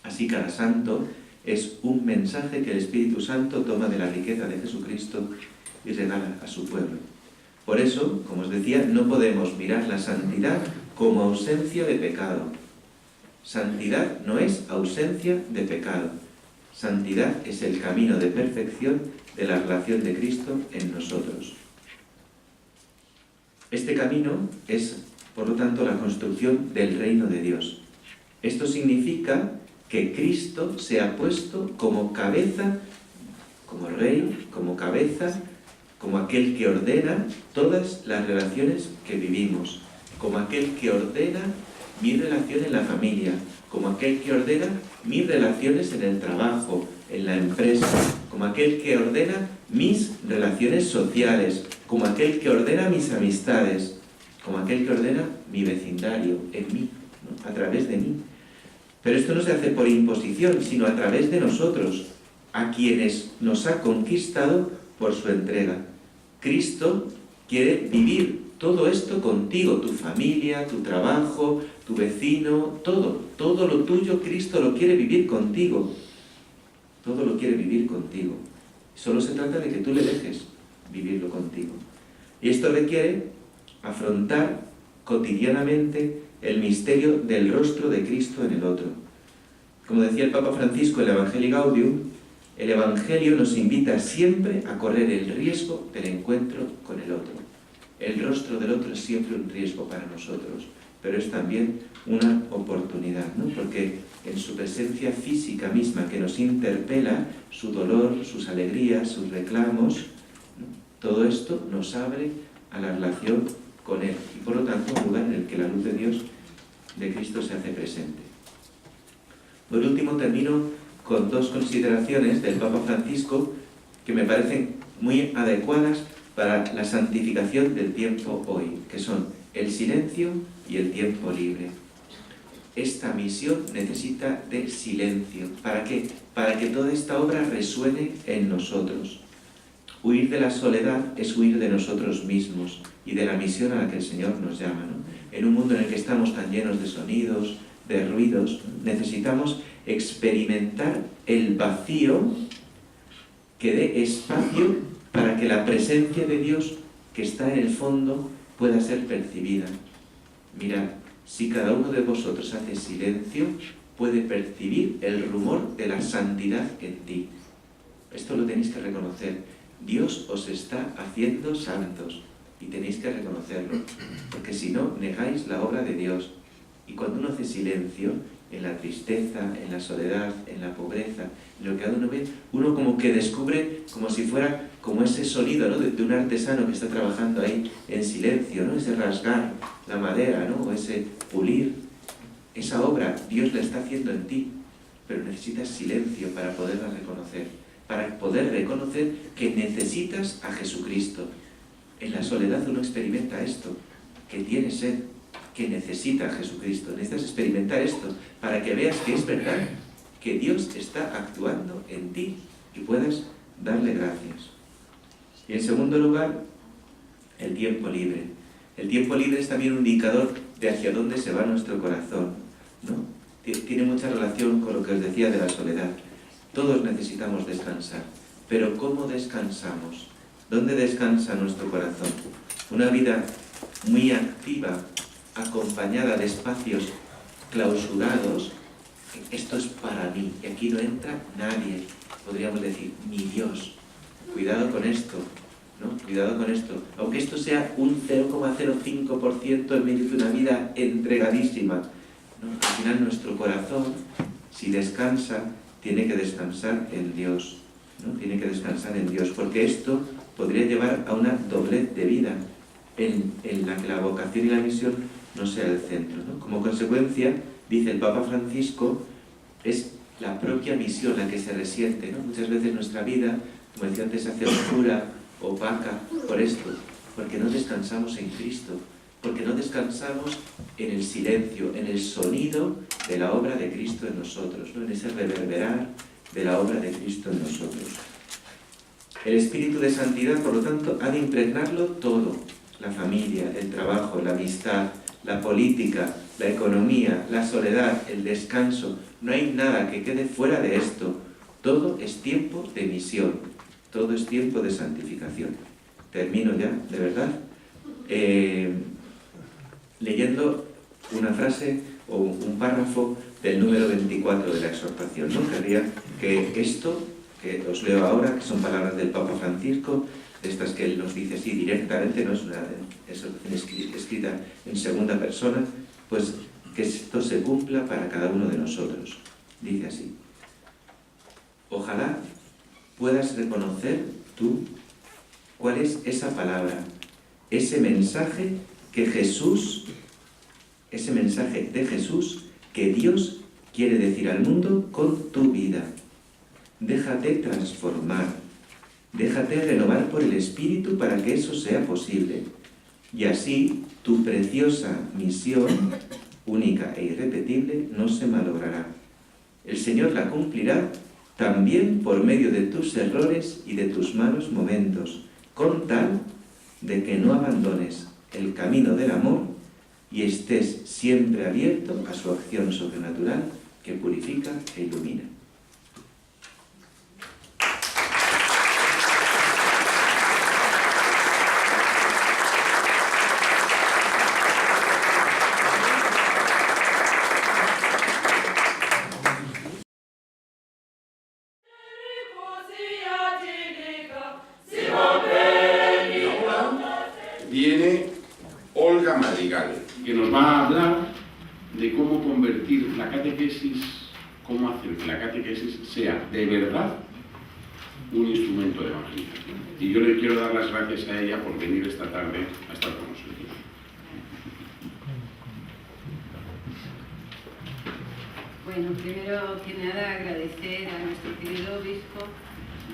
Así cada santo es un mensaje que el Espíritu Santo toma de la riqueza de Jesucristo y regala a su pueblo. Por eso, como os decía, no podemos mirar la santidad como ausencia de pecado. Santidad no es ausencia de pecado. Santidad es el camino de perfección de la relación de Cristo en nosotros. Este camino es, por lo tanto, la construcción del reino de Dios. Esto significa que Cristo se ha puesto como cabeza, como rey, como cabeza, como aquel que ordena todas las relaciones que vivimos, como aquel que ordena mi relación en la familia, como aquel que ordena mis relaciones en el trabajo, en la empresa, como aquel que ordena mis relaciones sociales, como aquel que ordena mis amistades, como aquel que ordena mi vecindario, en mí, ¿no? A través de mí. Pero esto no se hace por imposición, sino a través de nosotros, a quienes nos ha conquistado por su entrega. Cristo quiere vivir todo esto contigo, tu familia, tu trabajo, tu vecino, todo lo tuyo, Cristo lo quiere vivir contigo. Todo lo quiere vivir contigo. Solo se trata de que tú le dejes vivirlo contigo. Y esto requiere afrontar cotidianamente el misterio del rostro de Cristo en el otro. Como decía el Papa Francisco en el Evangelii Gaudium, el Evangelio nos invita siempre a correr el riesgo del encuentro con el otro. El rostro del otro es siempre un riesgo para nosotros, pero es también una oportunidad, ¿no? Porque en su presencia física misma que nos interpela, su dolor, sus alegrías, sus reclamos, ¿no? Todo esto nos abre a la relación con Él y por lo tanto un lugar en el que la luz de Dios, de Cristo, se hace presente. Por último termino con dos consideraciones del Papa Francisco que me parecen muy adecuadas para la santificación del tiempo hoy, que son el silencio y el tiempo libre. Esta misión necesita de silencio. ¿Para qué? Para que toda esta obra resuene en nosotros. Huir de la soledad es huir de nosotros mismos y de la misión a la que el Señor nos llama, ¿no? En un mundo en el que estamos tan llenos de sonidos, de ruidos, necesitamos experimentar el vacío que dé espacio para que la presencia de Dios que está en el fondo pueda ser percibida. Mirad, si cada uno de vosotros hace silencio, puede percibir el rumor de la santidad en ti. Esto lo tenéis que reconocer. Dios os está haciendo santos y tenéis que reconocerlo, porque si no, negáis la obra de Dios. Y cuando uno hace silencio, en la tristeza, en la soledad, en la pobreza, en lo que cada uno ve, uno como que descubre como si fuera como ese sonido, ¿no?, de un artesano que está trabajando ahí en silencio, ¿no?, ese rasgar la madera, ¿no?, o ese pulir. Esa obra Dios la está haciendo en ti, pero necesitas silencio para poderla reconocer, para poder reconocer que necesitas a Jesucristo. En la soledad uno experimenta esto, que tiene sed, que necesita a Jesucristo. Necesitas experimentar esto para que veas que es verdad, que Dios está actuando en ti y puedas darle gracias. Y en segundo lugar, el tiempo libre. El tiempo libre es también un indicador de hacia dónde se va nuestro corazón, ¿no? Tiene mucha relación con lo que os decía de la soledad. Todos necesitamos descansar, pero ¿cómo descansamos? ¿Dónde descansa nuestro corazón? Una vida muy activa, acompañada de espacios clausurados. Esto es para mí, y aquí no entra nadie. Podríamos decir, ni Dios. Cuidado con esto, ¿no? Cuidado con esto. Aunque esto sea un 0,05% en medio de una vida entregadísima, ¿no? Al final nuestro corazón, si descansa, tiene que descansar en Dios, ¿no? Tiene que descansar en Dios, porque esto podría llevar a una doblez de vida en la que la vocación y la misión no sea el centro, ¿no? Como consecuencia, dice el Papa Francisco, es la propia misión la que se resiente, ¿no? Muchas veces nuestra vida, como decía antes, se hace oscura, opaca, por esto, porque no descansamos en Cristo, porque no descansamos en el silencio, en el sonido de la obra de Cristo en nosotros, ¿no?, en ese reverberar de la obra de Cristo en nosotros. El espíritu de santidad, por lo tanto, ha de impregnarlo todo: la familia, el trabajo, la amistad, la política, la economía, la soledad, el descanso. No hay nada que quede fuera de esto. Todo es tiempo de misión, todo es tiempo de santificación. Termino ya, de verdad, leyendo una frase o un párrafo del número 24 de la exhortación, ¿no? Querría que esto, que os leo ahora, que son palabras del Papa Francisco, de estas que él nos dice así directamente, no es una exhortación escrita en segunda persona, pues que esto se cumpla para cada uno de nosotros. Dice así: ojalá puedas reconocer tú cuál es esa palabra, ese mensaje de Jesús que Dios quiere decir al mundo con tu vida. Déjate transformar, déjate renovar por el Espíritu para que eso sea posible. Y así tu preciosa misión, única e irrepetible, no se malogrará. El Señor la cumplirá también por medio de tus errores y de tus malos momentos, con tal de que no abandones el camino del amor y estés siempre abierto a su acción sobrenatural que purifica e ilumina. Viene Olga Madrigal, que nos va a hablar de cómo convertir la catequesis, cómo hacer que la catequesis sea de verdad un instrumento de evangelización. Y yo le quiero dar las gracias a ella por venir esta tarde a estar con nosotros. Bueno, primero que nada agradecer a nuestro querido obispo,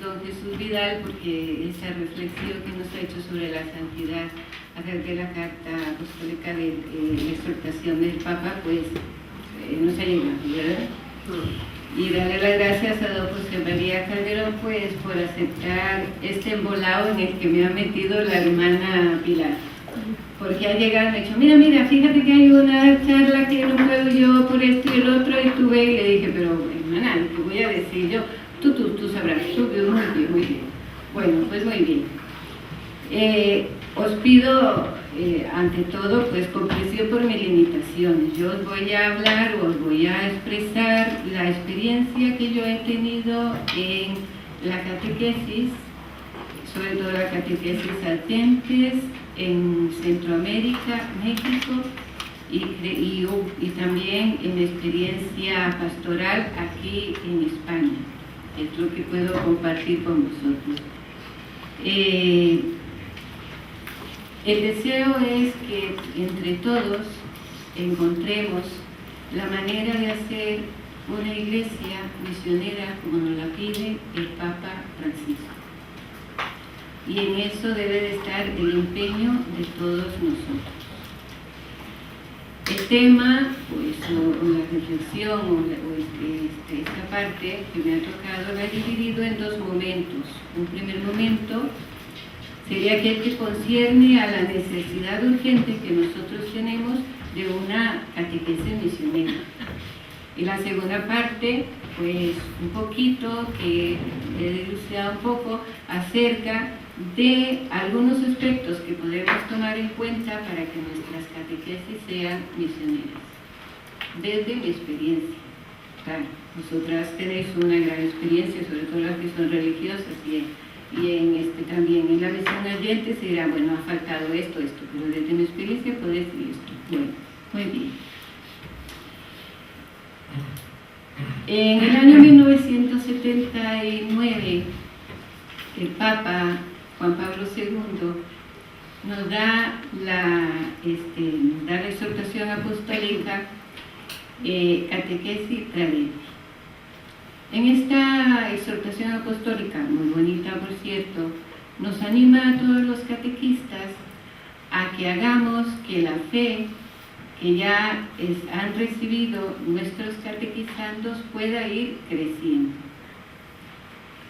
don Jesús Vidal, porque esa reflexión que nos ha hecho sobre la santidad a través de la carta apostólica de la exhortación del Papa, pues nos ha llegado, ¿verdad? Y darle las gracias a don José María Calderón, pues, por aceptar este embolado en el que me ha metido la hermana Pilar. Porque al llegar me ha dicho, mira, fíjate que hay una charla que no puedo yo por esto y el otro, y tuve y le dije, pero hermana, ¿qué voy a decir yo? Tú sabrás, muy bien. Bueno, pues muy bien. Os pido, ante todo, pues comprensión por mis limitaciones. Yo os voy a hablar, os voy a expresar la experiencia que yo he tenido en la catequesis, sobre todo la catequesis saltenses, en Centroamérica, México, y también en mi experiencia pastoral aquí en España. Es lo que puedo compartir con vosotros. El deseo es que entre todos encontremos la manera de hacer una iglesia misionera como nos la pide el Papa Francisco. Y en eso debe de estar el empeño de todos nosotros. El tema, pues, o la reflexión, esta parte que me ha tocado, la he dividido en dos momentos. Un primer momento sería aquel que concierne a la necesidad urgente que nosotros tenemos de una catequesis misionera. Y la segunda parte, pues, un poquito, que he dilucidado un poco, acerca de algunos aspectos que podemos tomar en cuenta para que nuestras catequesis sean misioneras, desde mi experiencia. Claro, vosotras tenéis una gran experiencia, sobre todo las que son religiosas, y también en la visión oyente se dirá, bueno, ha faltado esto, pero desde mi experiencia puedo decir esto. Bueno, muy bien. En el año 1979, el Papa Juan Pablo II nos da la exhortación apostólica Catequesis Tradendi. En esta exhortación apostólica, muy bonita por cierto, nos anima a todos los catequistas a que hagamos que la fe que ya han recibido nuestros catequizandos pueda ir creciendo.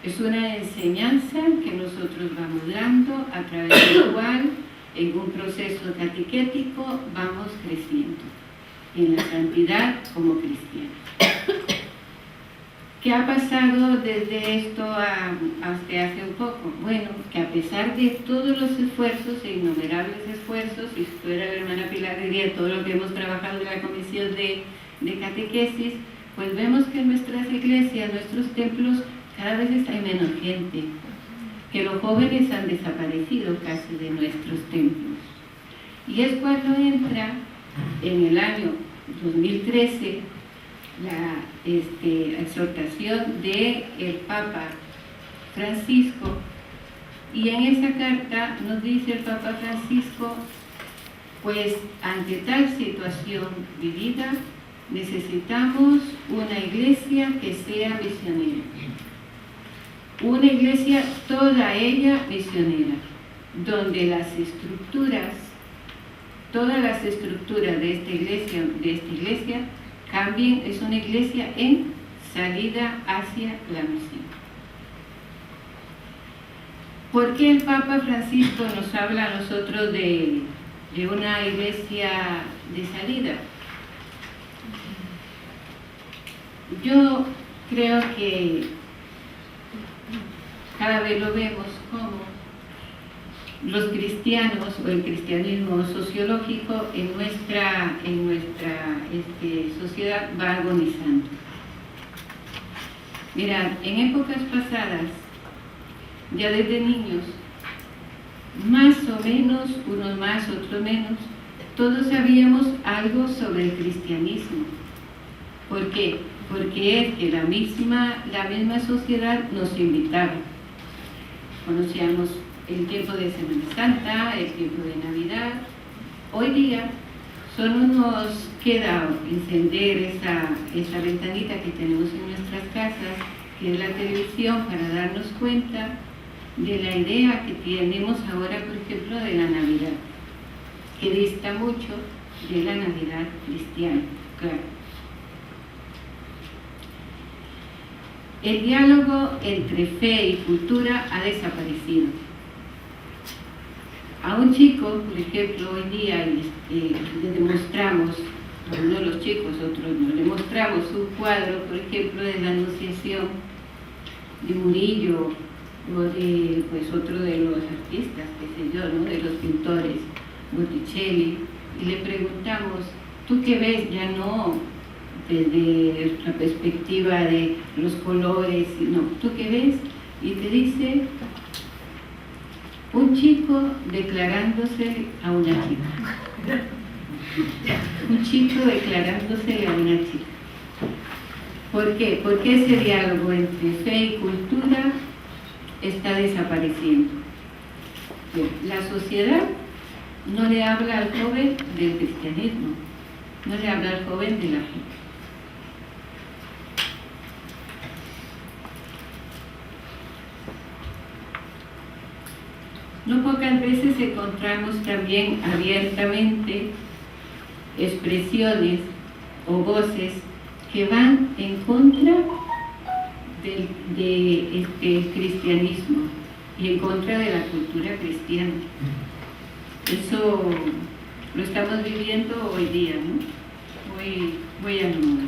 Es una enseñanza que nosotros vamos dando, a través del cual, en un proceso catequético, vamos creciendo en la santidad como cristianos. ¿Qué ha pasado desde esto hasta hace un poco? Bueno, que a pesar de todos los esfuerzos e innumerables esfuerzos, y si fuera la hermana Pilar diría todo lo que hemos trabajado en la comisión de catequesis, pues vemos que en nuestras iglesias, nuestros templos, cada vez hay menos gente, que los jóvenes han desaparecido casi de nuestros templos. Y es cuando entra en el año 2013 la exhortación del Papa Francisco, y en esa carta nos dice el Papa Francisco, pues ante tal situación vivida necesitamos una iglesia que sea misionera. Una iglesia, toda ella misionera, donde todas las estructuras de esta iglesia cambien. Es una iglesia en salida hacia la misión. ¿Por qué el Papa Francisco nos habla a nosotros de una iglesia de salida? Yo creo que cada vez lo vemos como los cristianos o el cristianismo sociológico en nuestra sociedad va agonizando. Mirad, en épocas pasadas, ya desde niños, más o menos, unos más, otros menos, todos sabíamos algo sobre el cristianismo. ¿Por qué? Porque es que la misma sociedad nos invitaba. Conocíamos el tiempo de Semana Santa, el tiempo de Navidad. Hoy día son unos queda encender esa ventanita que tenemos en nuestras casas, que es la televisión, para darnos cuenta de la idea que tenemos ahora, por ejemplo, de la Navidad, que dista mucho de la Navidad cristiana, claro. El diálogo entre fe y cultura ha desaparecido. A un chico, por ejemplo, hoy día le demostramos, a uno de los chicos, otros no, le mostramos un cuadro, por ejemplo, de la Anunciación de Murillo, o de otro de los artistas, qué sé yo, ¿no? De los pintores, Botticelli, y le preguntamos, ¿tú qué ves? Ya no desde la perspectiva de los colores, no, ¿tú qué ves? Y te dice un chico declarándose a una chica. Un chico declarándose a una chica. ¿Por qué? Porque ese diálogo entre fe y cultura está desapareciendo. La sociedad no le habla al joven del cristianismo, no le habla al joven de la fe. No pocas veces encontramos también abiertamente expresiones o voces que van en contra del cristianismo y en contra de la cultura cristiana. Eso lo estamos viviendo hoy día, ¿no? Muy a menudo.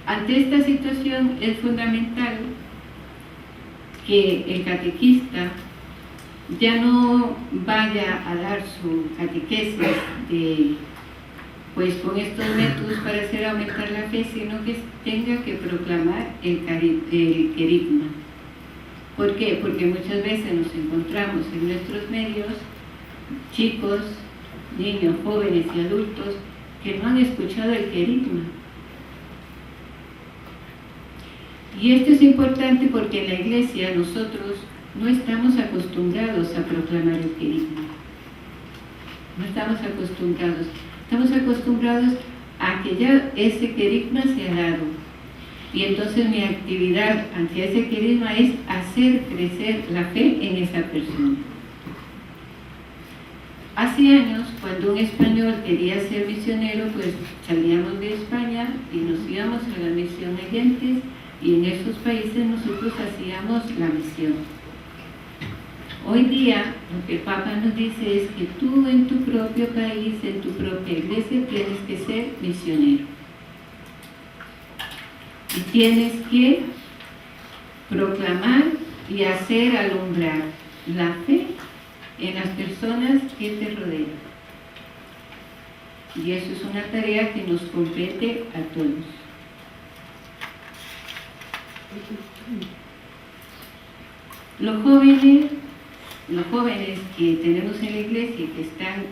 Ante esta situación es fundamental que el catequista ya no vaya a dar su catequesis con estos métodos para hacer aumentar la fe, sino que tenga que proclamar el querigma. ¿Por qué? Porque muchas veces nos encontramos en nuestros medios chicos, niños, jóvenes y adultos que no han escuchado el querigma. Y esto es importante porque en la Iglesia nosotros no estamos acostumbrados a proclamar el querigma. No estamos acostumbrados. Estamos acostumbrados a que ya ese querigma se ha dado. Y entonces mi actividad ante ese querigma es hacer crecer la fe en esa persona. Hace años, cuando un español quería ser misionero, pues salíamos de España y nos íbamos a la misión Gentes, y en esos países nosotros hacíamos la misión. Hoy día, lo que el Papa nos dice es que tú en tu propio país, en tu propia iglesia, tienes que ser misionero. Y tienes que proclamar y hacer alumbrar la fe en las personas que te rodean. Y eso es una tarea que nos compete a todos. Los jóvenes que tenemos en la iglesia y que están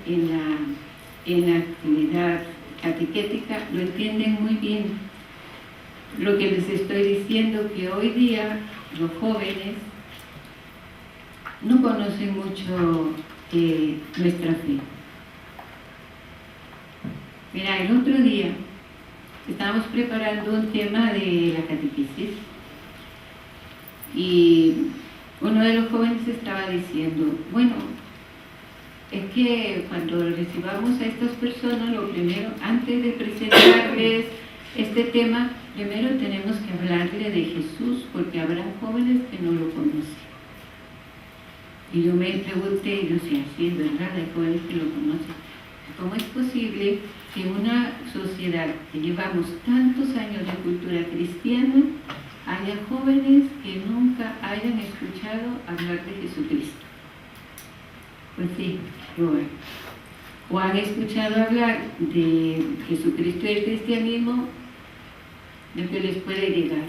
en la actividad catequética lo entienden muy bien. Lo que les estoy diciendo, que hoy día los jóvenes no conocen mucho nuestra fe. Mira, el otro día estábamos preparando un tema de la catequesis y uno de los jóvenes estaba diciendo, bueno, es que cuando recibamos a estas personas, lo primero, antes de presentarles este tema, primero tenemos que hablarle de Jesús, porque habrá jóvenes que no lo conocen. Y yo me pregunté, y yo decía, sí, es verdad, hay jóvenes que lo conocen. ¿Cómo es posible que en una sociedad que llevamos tantos años de cultura cristiana haya jóvenes que nunca hayan escuchado hablar de Jesucristo? Pues sí, o han escuchado hablar de Jesucristo y el cristianismo, de que les puede llegar,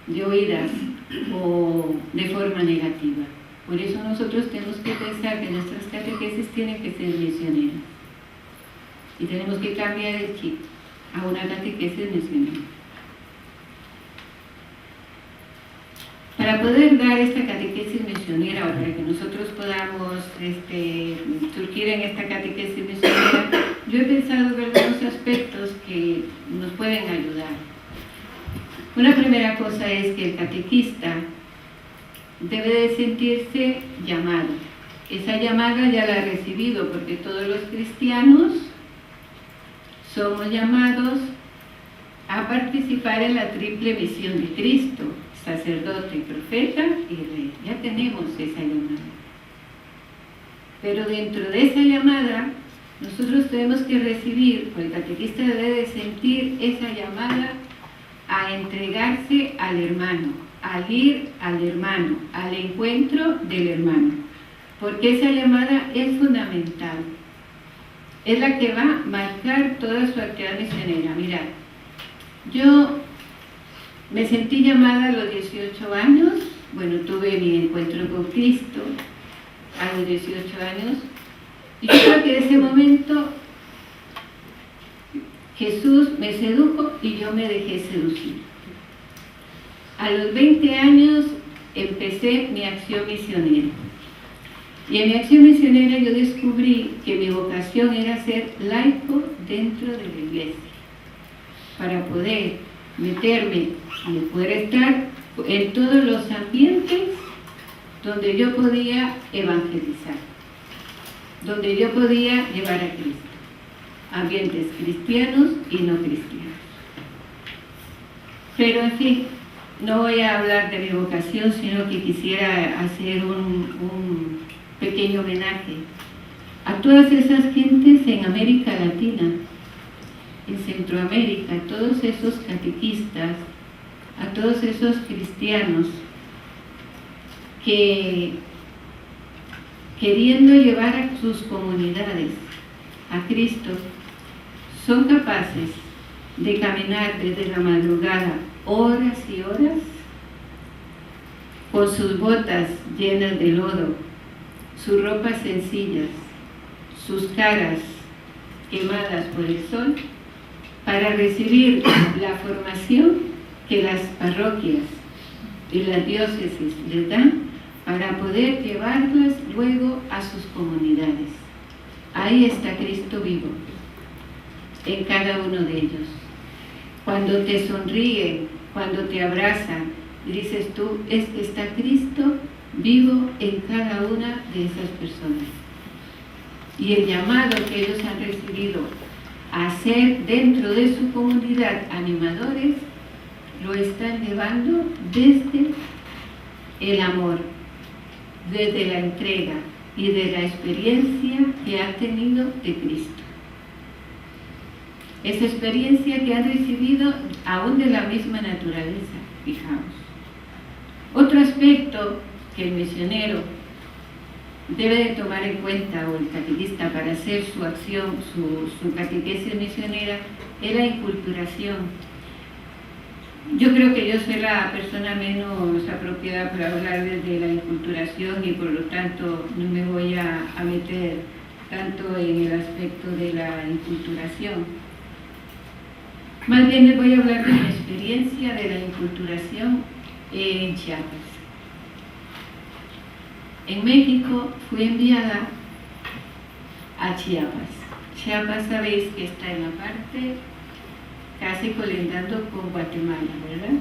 de oídas o de forma negativa. Por eso nosotros tenemos que pensar que nuestras catequesis tienen que ser misioneras. Y tenemos que cambiar el chip a una catequesis misionera. para poder dar esta catequesis misionera, o para que nosotros podamos surgir en esta catequesis misionera, yo he pensado en algunos aspectos que nos pueden ayudar. Una primera cosa es que el catequista debe de sentirse llamado. Esa llamada ya la ha recibido, porque todos los cristianos somos llamados a participar en la triple misión de Cristo, sacerdote, profeta y rey. Ya tenemos esa llamada. Pero dentro de esa llamada, nosotros tenemos que recibir, o el catequista debe de sentir esa llamada a entregarse al hermano, al ir al hermano, al encuentro del hermano. Porque esa llamada es fundamental. Es la que va a marcar toda su actividad misionera. Mirad, yo me sentí llamada a los 18 años, bueno, tuve mi encuentro con Cristo a los 18 años, y yo creo que en ese momento Jesús me sedujo y yo me dejé seducir. A los 20 años empecé mi acción misionera. Y en mi acción misionera yo descubrí que mi vocación era ser laico dentro de la iglesia, para poder meterme y poder estar en todos los ambientes donde yo podía evangelizar, donde yo podía llevar a Cristo, ambientes cristianos y no cristianos. Pero en fin, no voy a hablar de mi vocación, sino que quisiera hacer un pequeño homenaje a todas esas gentes en América Latina, en Centroamérica, a todos esos catequistas, a todos esos cristianos que, queriendo llevar a sus comunidades a Cristo, son capaces de caminar desde la madrugada horas y horas con sus botas llenas de lodo, sus ropas sencillas, sus caras quemadas por el sol, para recibir la formación que las parroquias y las diócesis les dan para poder llevarlas luego a sus comunidades. Ahí está Cristo vivo, en cada uno de ellos. Cuando te sonríen, cuando te abrazan, dices tú, es que está Cristo vivo en cada una de esas personas. Y el llamado que ellos han recibido a ser dentro de su comunidad animadores, lo están llevando desde el amor, desde la entrega y de la experiencia que han tenido de Cristo. Esa experiencia que han recibido aún de la misma naturaleza, fijaos. Otro aspecto que el misionero debe de tomar en cuenta, o el catequista, para hacer su acción, su catequesis misionera, es la inculturación. Yo creo que yo soy la persona menos apropiada para hablar desde la inculturación y por lo tanto no me voy a meter tanto en el aspecto de la inculturación. Más bien les voy a hablar de mi experiencia de la inculturación en Chiapas. En México fui enviada a Chiapas. Chiapas sabéis que está en la parte casi colindando con Guatemala, ¿verdad?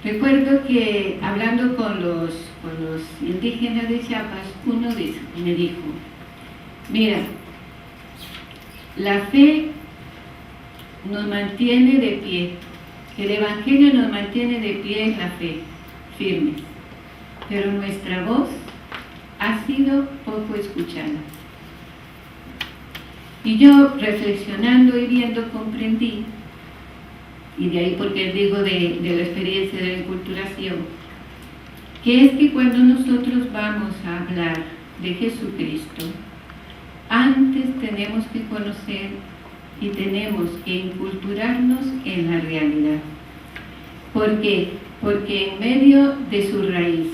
Recuerdo que hablando con los indígenas de Chiapas, uno me dijo, mira, la fe nos mantiene de pie, el Evangelio nos mantiene de pie en la fe, firmes, pero nuestra voz ha sido poco escuchada. Y yo, reflexionando y viendo, comprendí, y de ahí porque digo de la experiencia de la inculturación, que es que cuando nosotros vamos a hablar de Jesucristo, antes tenemos que conocer y tenemos que inculturarnos en la realidad. ¿Por qué? Porque en medio de su raíz,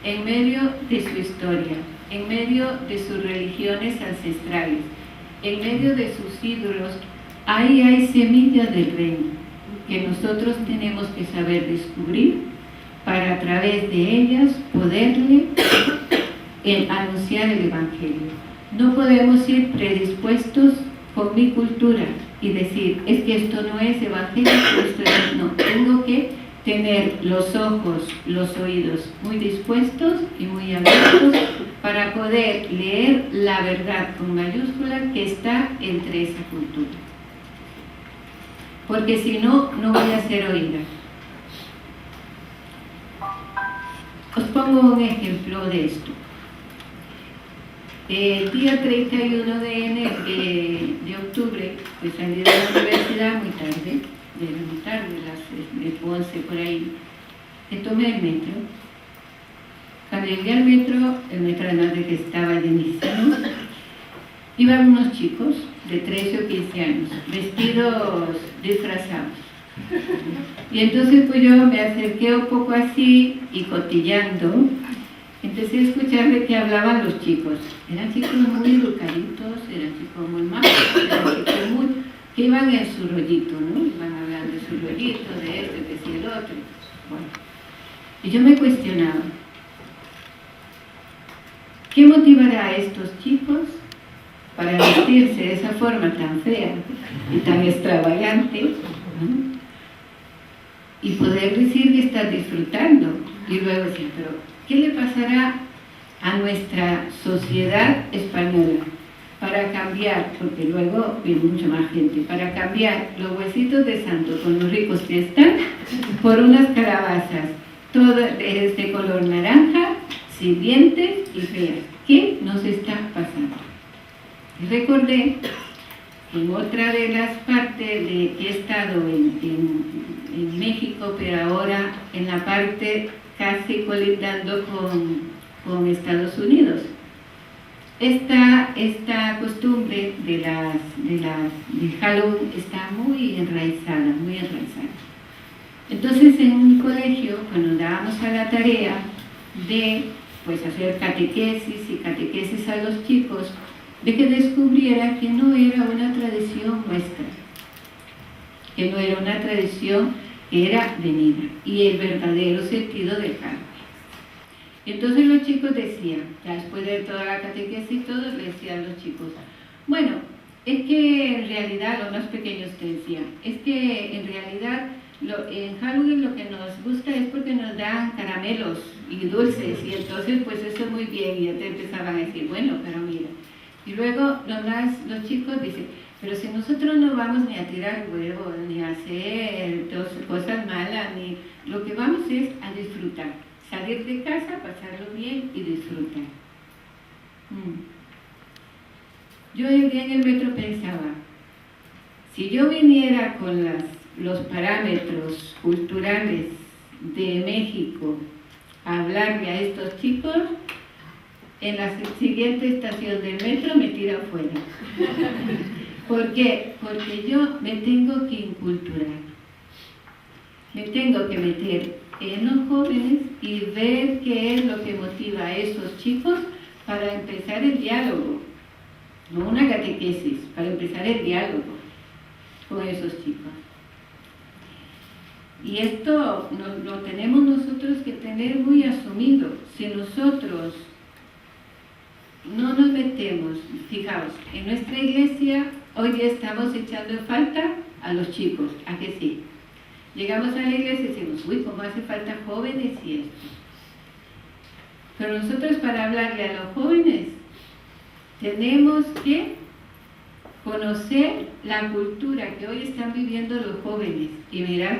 en medio de su historia, en medio de sus religiones ancestrales, en medio de sus ídolos, ahí hay semillas del reino que nosotros tenemos que saber descubrir para a través de ellas poderle anunciar el Evangelio. No podemos ir predispuestos con mi cultura y decir, es que esto no es Evangelio, esto es... No, tengo que tener los ojos, los oídos muy dispuestos y muy abiertos para poder leer la verdad con mayúscula que está entre esa cultura. Porque si no, no voy a ser oída. Os pongo un ejemplo de esto. El día 31 de octubre, pues salí de la universidad muy tarde, las 11 por ahí, me tomé el metro. Cuando llegué al metro, el metro además de que estaba llenísimo, iban unos chicos de 13 o 15 años, vestidos disfrazados. Y entonces pues yo me acerqué un poco así y cotillando, empecé a escuchar de qué hablaban los chicos. Eran chicos muy educaditos, eran chicos muy majos, eran chicos muy... que iban en su rollito, ¿no? Iban hablando de su rollito, de esto, de si el otro. Bueno. Y yo me cuestionaba, ¿qué motivará a estos chicos para vestirse de esa forma tan fea y tan extravagante, ¿no? Y poder decir que están disfrutando? Y luego decía, pero ¿qué le pasará a nuestra sociedad española para cambiar, porque luego viene mucha más gente, para cambiar los huesitos de santo con los ricos que están por unas calabazas, todas de color naranja, sin dientes y feas? ¿Qué nos está pasando? Y recordé en otra de las partes de que he estado en México, pero ahora en la parte casi colindando con Estados Unidos. Esta costumbre de Halloween está muy enraizada, muy enraizada. Entonces en un colegio, cuando dábamos a la tarea de pues hacer catequesis a los chicos, de que descubriera que no era una tradición nuestra, que no era una tradición que era venida, y el verdadero sentido del Halloween. Entonces los chicos decían, ya después de toda la catequesis y todo, le decían a los chicos, bueno, es que en realidad, los más pequeños te decían, es que en realidad en Halloween lo que nos gusta es porque nos dan caramelos y dulces, y entonces pues eso es muy bien, y ya te empezaban a decir, bueno, pero mira. Y luego los chicos dicen, pero si nosotros no vamos ni a tirar huevos, ni a hacer cosas malas, ni lo que vamos es a disfrutar. Salir de casa, pasarlo bien y disfrutar. Yo el día en el metro pensaba, si yo viniera con los parámetros culturales de México a hablarle a estos chicos, en la siguiente estación del metro me tiro afuera. ¿Por qué? Porque yo me tengo que inculturar. Me tengo que meter en los jóvenes y ver qué es lo que motiva a esos chicos para empezar el diálogo, no una catequesis, para empezar el diálogo con esos chicos. Y esto lo tenemos nosotros que tener muy asumido. Si nosotros no nos metemos, fijaos, en nuestra iglesia hoy día estamos echando en falta a los chicos, ¿a que sí? Llegamos a la iglesia y decimos, uy, cómo hace falta jóvenes y esto. Pero nosotros para hablarle a los jóvenes tenemos que conocer la cultura que hoy están viviendo los jóvenes. Y mirad,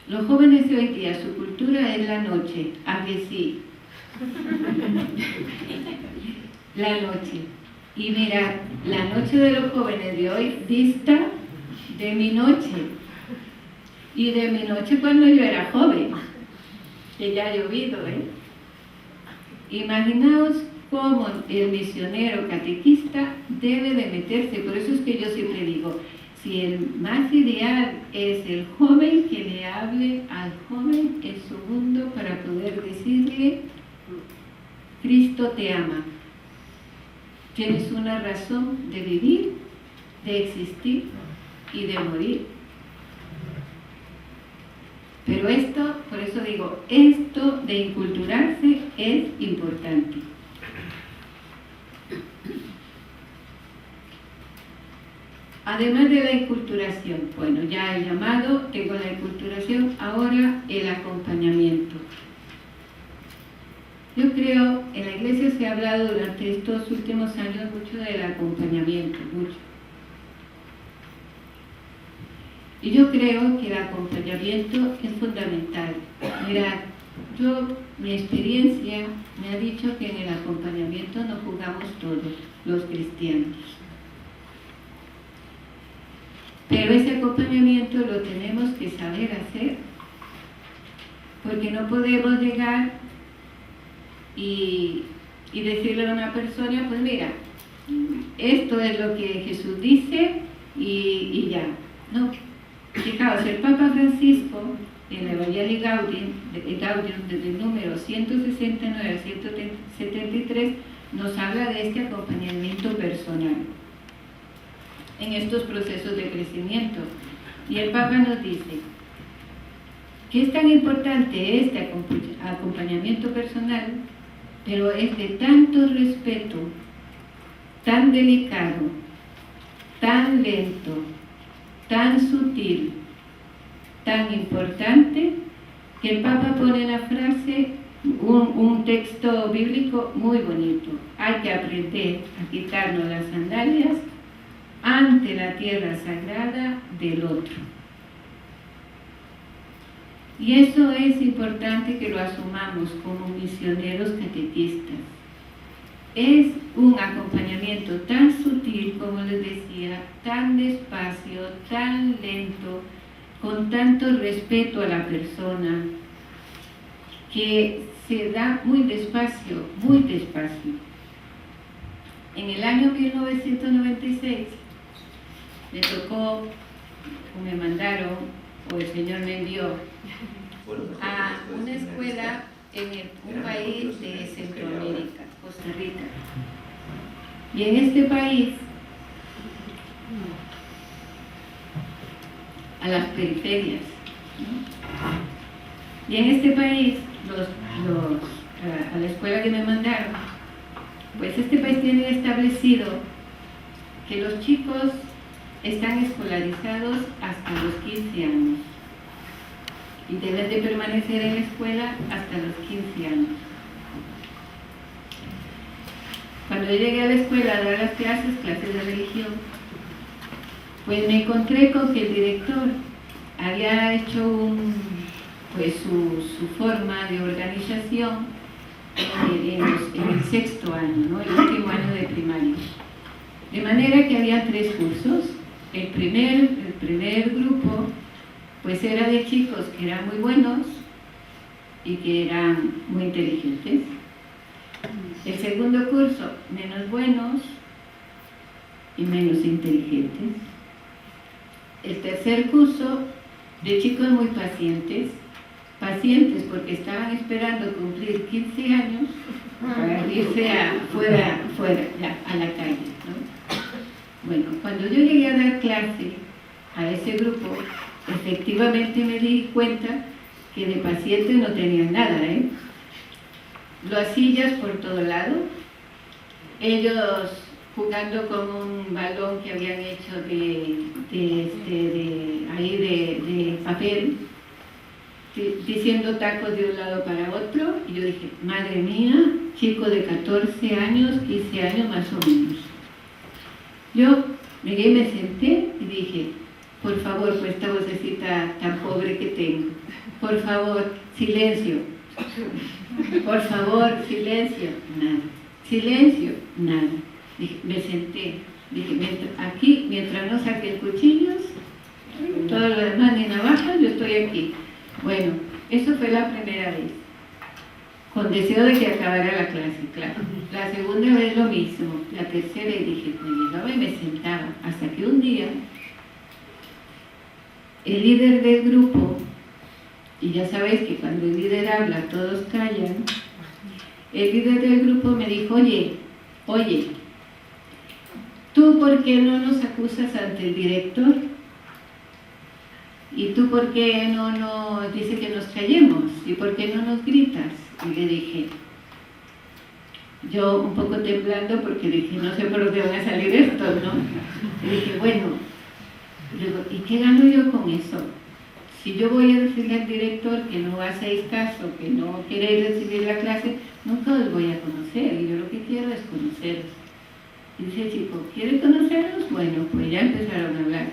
los jóvenes de hoy día, su cultura es la noche, ¿a que sí? La noche. Y mirad, la noche de los jóvenes de hoy dista de mi noche. Y de mi noche cuando yo era joven, que ya ha llovido, Imaginaos cómo el misionero catequista debe de meterse. Por eso es que yo siempre digo, si el más ideal es el joven, que le hable al joven en su mundo para poder decirle, Cristo te ama. Tienes una razón de vivir, de existir y de morir. Pero esto, por eso digo, esto de inculturarse es importante. Además de la inculturación, bueno, ya he llamado, tengo la inculturación, ahora el acompañamiento. Yo creo, en la Iglesia se ha hablado durante estos últimos años mucho del acompañamiento, mucho. Y yo creo que el acompañamiento es fundamental. Mirad, mi experiencia me ha dicho que en el acompañamiento no jugamos todos, los cristianos. Pero ese acompañamiento lo tenemos que saber hacer, porque no podemos llegar y decirle a una persona, pues mira, esto es lo que Jesús dice y ya. No. Fijaos, el Papa Francisco, en el Evangelii Gaudium, desde el número 169 al 173, nos habla de este acompañamiento personal en estos procesos de crecimiento. Y el Papa nos dice que es tan importante este acompañamiento personal, pero es de tanto respeto, tan delicado, tan lento, tan sutil, tan importante, que el Papa pone en la frase un texto bíblico muy bonito. Hay que aprender a quitarnos las sandalias ante la tierra sagrada del otro. Y eso es importante que lo asumamos como misioneros catequistas. Es un acompañamiento tan sutil, como les decía, tan despacio, tan lento, con tanto respeto a la persona, que se da muy despacio, muy despacio. En el año 1996 me tocó, o me mandaron, o el Señor me envió a una escuela en un país de Centroamérica, Costa Rica. Y en este país, a las periferias, ¿no? Y en este país, a la escuela que me mandaron, pues este país tiene establecido que los chicos están escolarizados hasta los 15 años y deben de permanecer en la escuela hasta los 15 años. Cuando yo llegué a la escuela a dar las clases de religión, pues me encontré con que el director había hecho su forma de organización en el sexto año, ¿no? El último año de primaria. De manera que había 3 cursos. El primer grupo pues era de chicos que eran muy buenos y que eran muy inteligentes. El segundo curso, menos buenos y menos inteligentes. El tercer curso, de chicos muy pacientes porque estaban esperando cumplir 15 años para irse fuera ya, a la calle, ¿no? Bueno, cuando yo llegué a dar clase a ese grupo, efectivamente me di cuenta que de pacientes no tenían nada, Las sillas por todo lado, ellos jugando con un balón que habían hecho de papel, diciendo tacos de un lado para otro, y yo dije, madre mía, chico de 14 años, 15 años más o menos. Yo llegué y me senté y dije, por favor, con esta vocecita tan pobre que tengo, por favor, silencio. Por favor, silencio, nada. Silencio, nada. Dije, me senté. Dije, mientras no saquen cuchillos, todo lo demás ni navajas, yo estoy aquí. Bueno, eso fue la primera vez. Con deseo de que acabara la clase, claro. La segunda vez lo mismo. La tercera y dije, me llegaba y me sentaba. Hasta que un día, el líder del grupo, y ya sabéis que cuando el líder habla todos callan, el líder del grupo me dijo, oye, ¿tú por qué no nos acusas ante el director? ¿y tú por qué no nos dice que nos callemos? ¿Y por qué no nos gritas? Y le dije, yo un poco temblando porque dije, no sé por dónde van a salir estos, ¿no? Y dije, bueno, digo, ¿y qué gano yo con eso? Si yo voy a decirle al director que no hacéis caso, que no queréis recibir la clase, nunca os voy a conocer, y yo lo que quiero es conoceros. Y dice el chico, ¿quiere conocerlos? Bueno, pues ya empezaron a hablar.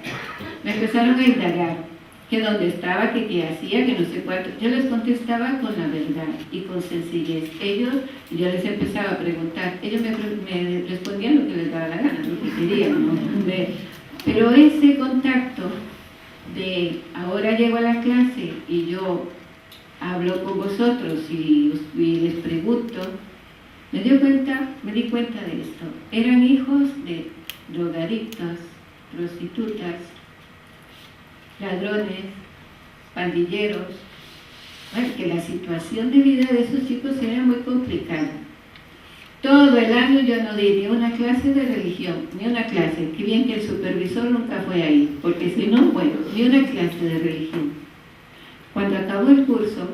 Me empezaron a indagar, que dónde estaba, que qué hacía, que no sé cuánto. Yo les contestaba con la verdad y con sencillez. Yo les empezaba a preguntar, ellos me respondían lo que les daba la gana, lo que querían, ¿no? Pero ese contacto de ahora llego a la clase y yo hablo con vosotros y les pregunto, me di cuenta de esto. Eran hijos de drogadictos, prostitutas, ladrones, pandilleros. Bueno, que la situación de vida de esos chicos era muy complicada. Todo el año yo no di ni una clase de religión, ni una clase. Qué bien que el supervisor nunca fue ahí, porque si no, bueno, ni una clase de religión. Cuando acabó el curso,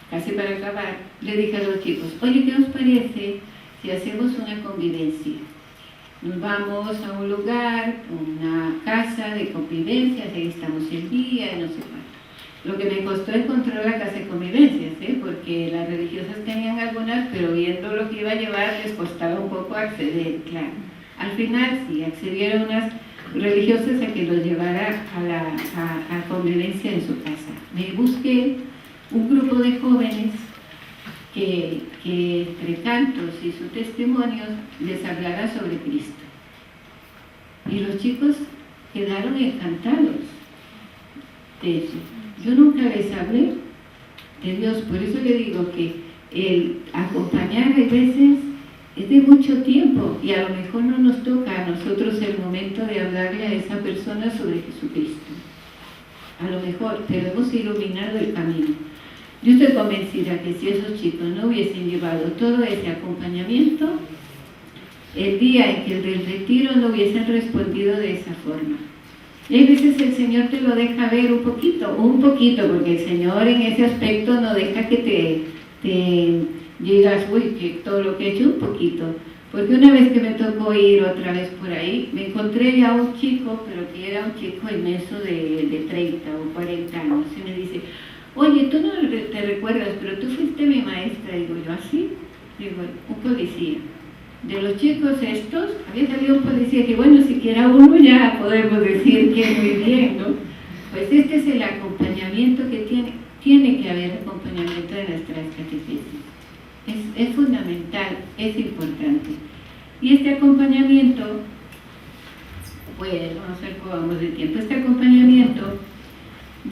casi para acabar, le dije a los chicos, oye, ¿qué os parece si hacemos una convivencia? Nos vamos a un lugar, una casa de convivencia, ahí estamos el día, no sé cuánto. Lo que me costó encontrar la casa de convivencias, porque las religiosas tenían algunas, pero viendo lo que iba a llevar les costaba un poco acceder, claro. Al final sí, accedieron unas religiosas a que los llevara a convivencia en su casa. Me busqué un grupo de jóvenes que entre cantos y sus testimonios les hablara sobre Cristo. Y los chicos quedaron encantados de eso. Yo nunca les hablé de Dios, por eso le digo que el acompañar a veces es de mucho tiempo y a lo mejor no nos toca a nosotros el momento de hablarle a esa persona sobre Jesucristo. A lo mejor, pero hemos iluminado el camino. Yo estoy convencida que si esos chicos no hubiesen llevado todo ese acompañamiento, el día en que el retiro no hubiesen respondido de esa forma. Y a veces el Señor te lo deja ver un poquito, porque el Señor en ese aspecto no deja que te digas, uy, que todo lo que he hecho un poquito. Porque una vez que me tocó ir otra vez por ahí, me encontré ya un chico, pero que era un chico inmenso de 30 o 40 años, y me dice, oye, tú no te recuerdas, pero tú fuiste mi maestra. Digo yo, ¿así? Digo, un policía. De los chicos estos, había salido un policía que, bueno, siquiera uno ya podemos decir que muy bien, ¿no? Pues este es el acompañamiento que tiene que haber acompañamiento de nuestras catequesis. Es fundamental, es importante. Y este acompañamiento, pues, vamos a ver cómo vamos de tiempo, este acompañamiento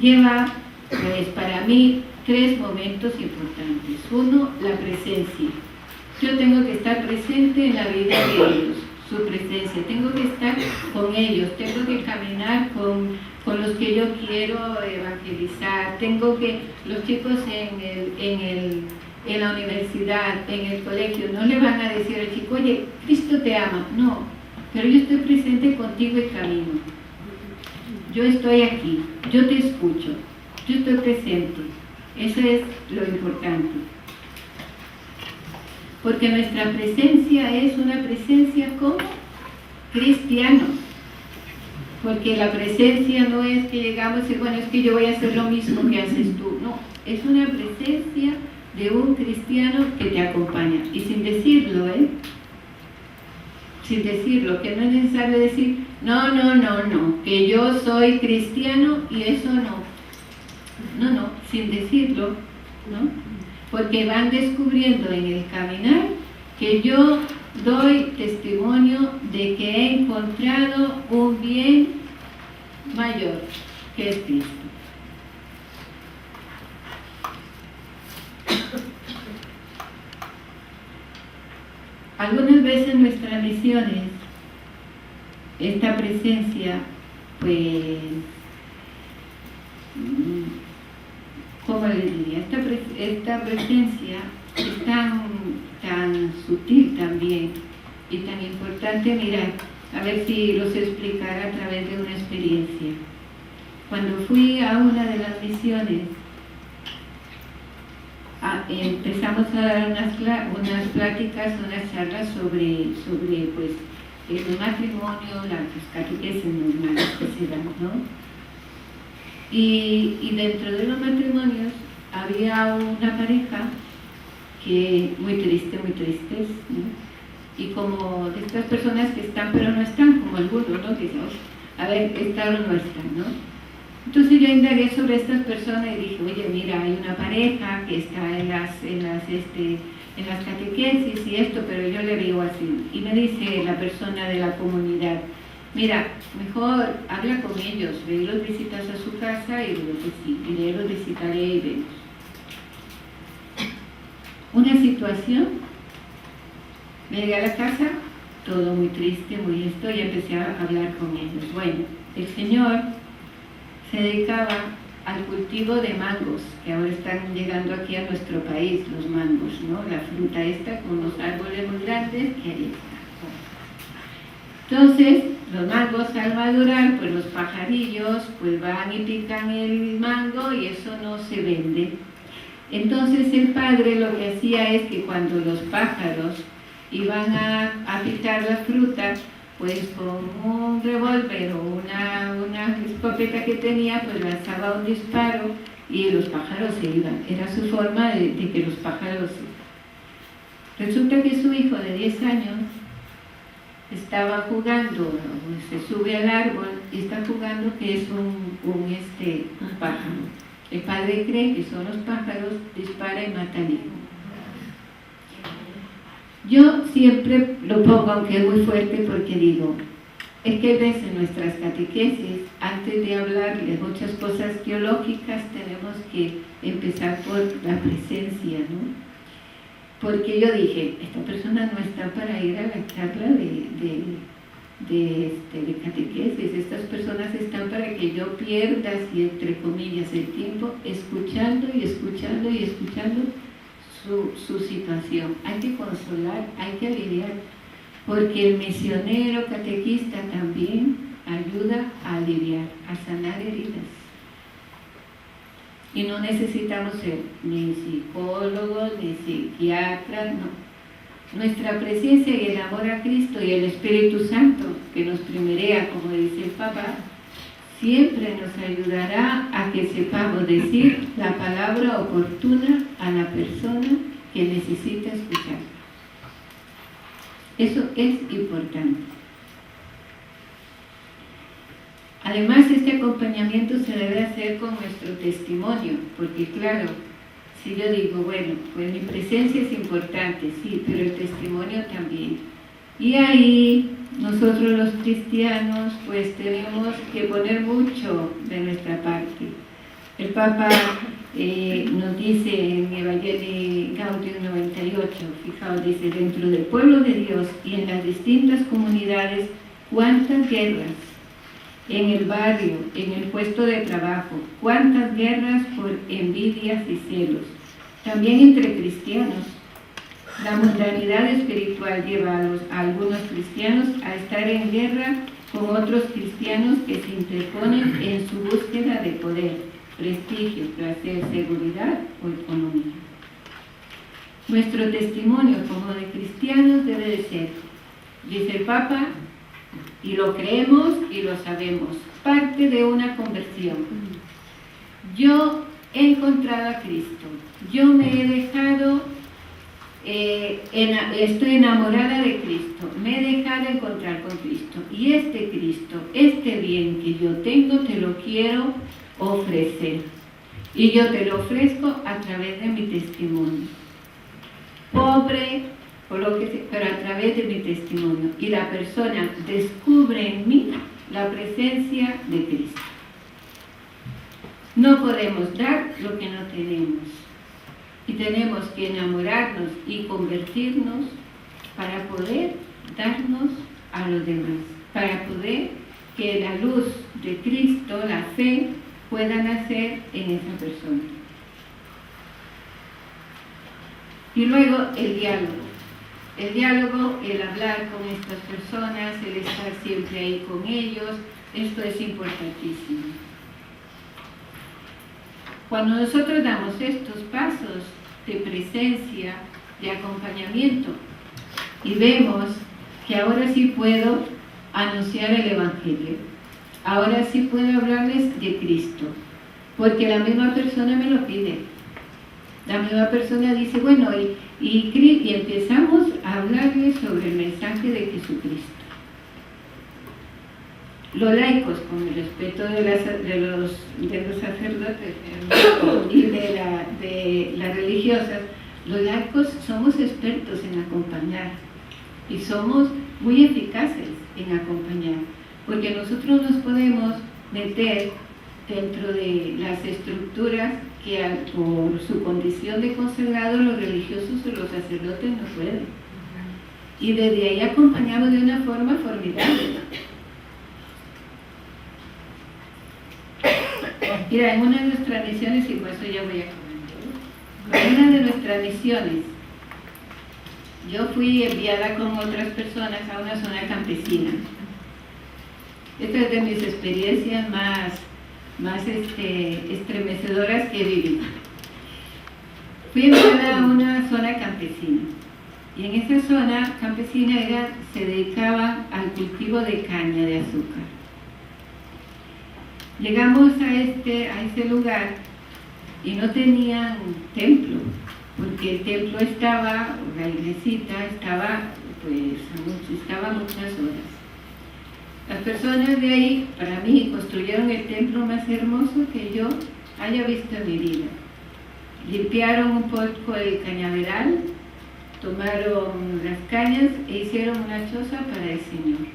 lleva, pues, para mí, 3 momentos importantes. Uno, la presencia. Yo tengo que estar presente en la vida de ellos, su presencia, tengo que estar con ellos, tengo que caminar con los que yo quiero evangelizar, los chicos en la universidad, en el colegio, no le van a decir al chico, oye, Cristo te ama, no, pero yo estoy presente contigo y camino, yo estoy aquí, yo te escucho, yo estoy presente, eso es lo importante. Porque nuestra presencia es una presencia como cristianos. Porque la presencia no es que llegamos y bueno, es que yo voy a hacer lo mismo que haces tú. No, es una presencia de un cristiano que te acompaña. Y sin decirlo, sin decirlo, que no es necesario decir, no, que yo soy cristiano y eso no. No, sin decirlo, ¿no? Porque van descubriendo en el caminar que yo doy testimonio de que he encontrado un bien mayor, que es Cristo. Algunas veces en nuestras misiones, esta presencia, pues, ¿cómo les diría? Esta presencia es tan sutil también y tan importante. Mirar, a ver si los explicara a través de una experiencia. Cuando fui a una de las misiones, empezamos a dar unas pláticas, unas charlas sobre pues, el matrimonio, las catequesis normales que se dan, ¿no? Y dentro de los matrimonios había una pareja que muy tristes, ¿no? Y como de estas personas que están pero no están, como algunos, ¿no? Que dicen, a ver, están o no están, ¿no? Entonces yo indagué sobre estas personas y dije, oye, mira, hay una pareja que está en las catequesis y esto, pero yo le digo así. Y me dice la persona de la comunidad, mira, mejor habla con ellos, ve y los visitas a su casa, y digo que sí, y yo los visitaré y vemos. Una situación, me llegué a la casa, todo muy triste, muy esto, y empecé a hablar con ellos. Bueno, el Señor se dedicaba al cultivo de mangos, que ahora están llegando aquí a nuestro país, los mangos, ¿no? La fruta esta con unos árboles muy grandes que ahí está. Entonces, los mangos al madurar, pues los pajarillos pues van y pican el mango y eso no se vende. Entonces el padre lo que hacía es que cuando los pájaros iban a picar la fruta, pues con un revólver o una escopeta que tenía, pues lanzaba un disparo y los pájaros se iban. Era su forma de que los pájaros se... Resulta que su hijo de 10 años estaba jugando, se sube al árbol y está jugando que es un pájaro. El padre cree que son los pájaros, dispara y mata al hijo. Yo siempre lo pongo, aunque es muy fuerte, porque digo, es que a veces en nuestras catequesis, antes de hablar de muchas cosas teológicas, tenemos que empezar por la presencia, ¿no? Porque yo dije, esta persona no está para ir a la charla de catequesis, estas personas están para que yo pierda, así entre comillas, el tiempo, escuchando y escuchando y escuchando su situación. Hay que consolar, hay que aliviar, porque el misionero catequista también ayuda a aliviar, a sanar heridas. Y no necesitamos ser ni psicólogos, ni psiquiatras, no. Nuestra presencia y el amor a Cristo y el Espíritu Santo, que nos primerea, como dice el Papa, siempre nos ayudará a que sepamos decir la palabra oportuna a la persona que necesita escuchar. Eso es importante. Además, este acompañamiento se debe hacer con nuestro testimonio, porque claro, si yo digo, bueno, pues mi presencia es importante, sí, pero el testimonio también. Y ahí nosotros los cristianos pues tenemos que poner mucho de nuestra parte. El Papa nos dice en Evangelii Gaudium 98, fijaos, dice, dentro del pueblo de Dios y en las distintas comunidades, cuántas guerras, en el barrio, en el puesto de trabajo, cuántas guerras por envidias y celos, también entre cristianos. La mundanidad espiritual lleva a algunos cristianos a estar en guerra con otros cristianos que se interponen en su búsqueda de poder, prestigio, placer, seguridad o economía. Nuestro testimonio como de cristianos debe de ser, dice el Papa, y lo creemos y lo sabemos, parte de una conversión. Yo he encontrado a Cristo, yo me he dejado, estoy enamorada de Cristo, me he dejado encontrar con Cristo, y este Cristo, este bien que yo tengo, te lo quiero ofrecer, y yo te lo ofrezco a través de mi testimonio. Pobre, pero a través de mi testimonio, y la persona descubre en mí la presencia de Cristo. No podemos dar lo que no tenemos, y tenemos que enamorarnos y convertirnos para poder darnos a los demás, para poder que la luz de Cristo, la fe, pueda nacer en esa persona. Y luego el diálogo. El diálogo, el hablar con estas personas, el estar siempre ahí con ellos, esto es importantísimo. Cuando nosotros damos estos pasos de presencia, de acompañamiento, y vemos que ahora sí puedo anunciar el Evangelio, ahora sí puedo hablarles de Cristo, porque la misma persona me lo pide. La misma persona dice, bueno, y empezamos a hablarles sobre el mensaje de Jesucristo. Los laicos, con el respeto de los sacerdotes y de las religiosas, los laicos somos expertos en acompañar y somos muy eficaces en acompañar, porque nosotros nos podemos meter dentro de las estructuras que por su condición de consagrado los religiosos o los sacerdotes no pueden. Y desde ahí acompañamos de una forma formidable. Mira, en una de nuestras misiones, y por eso ya voy a comentar, en una de nuestras misiones, yo fui enviada con otras personas a una zona campesina. Esta es de mis experiencias más estremecedoras que he vivido. Fui enviada a una zona campesina, y en esa zona campesina se dedicaba al cultivo de caña de azúcar. Llegamos a ese lugar y no tenían templo, porque el templo estaba, la iglesita estaba muchas horas. Las personas de ahí, para mí, construyeron el templo más hermoso que yo haya visto en mi vida. Limpiaron un poco el cañaveral, tomaron las cañas e hicieron una choza para el Señor.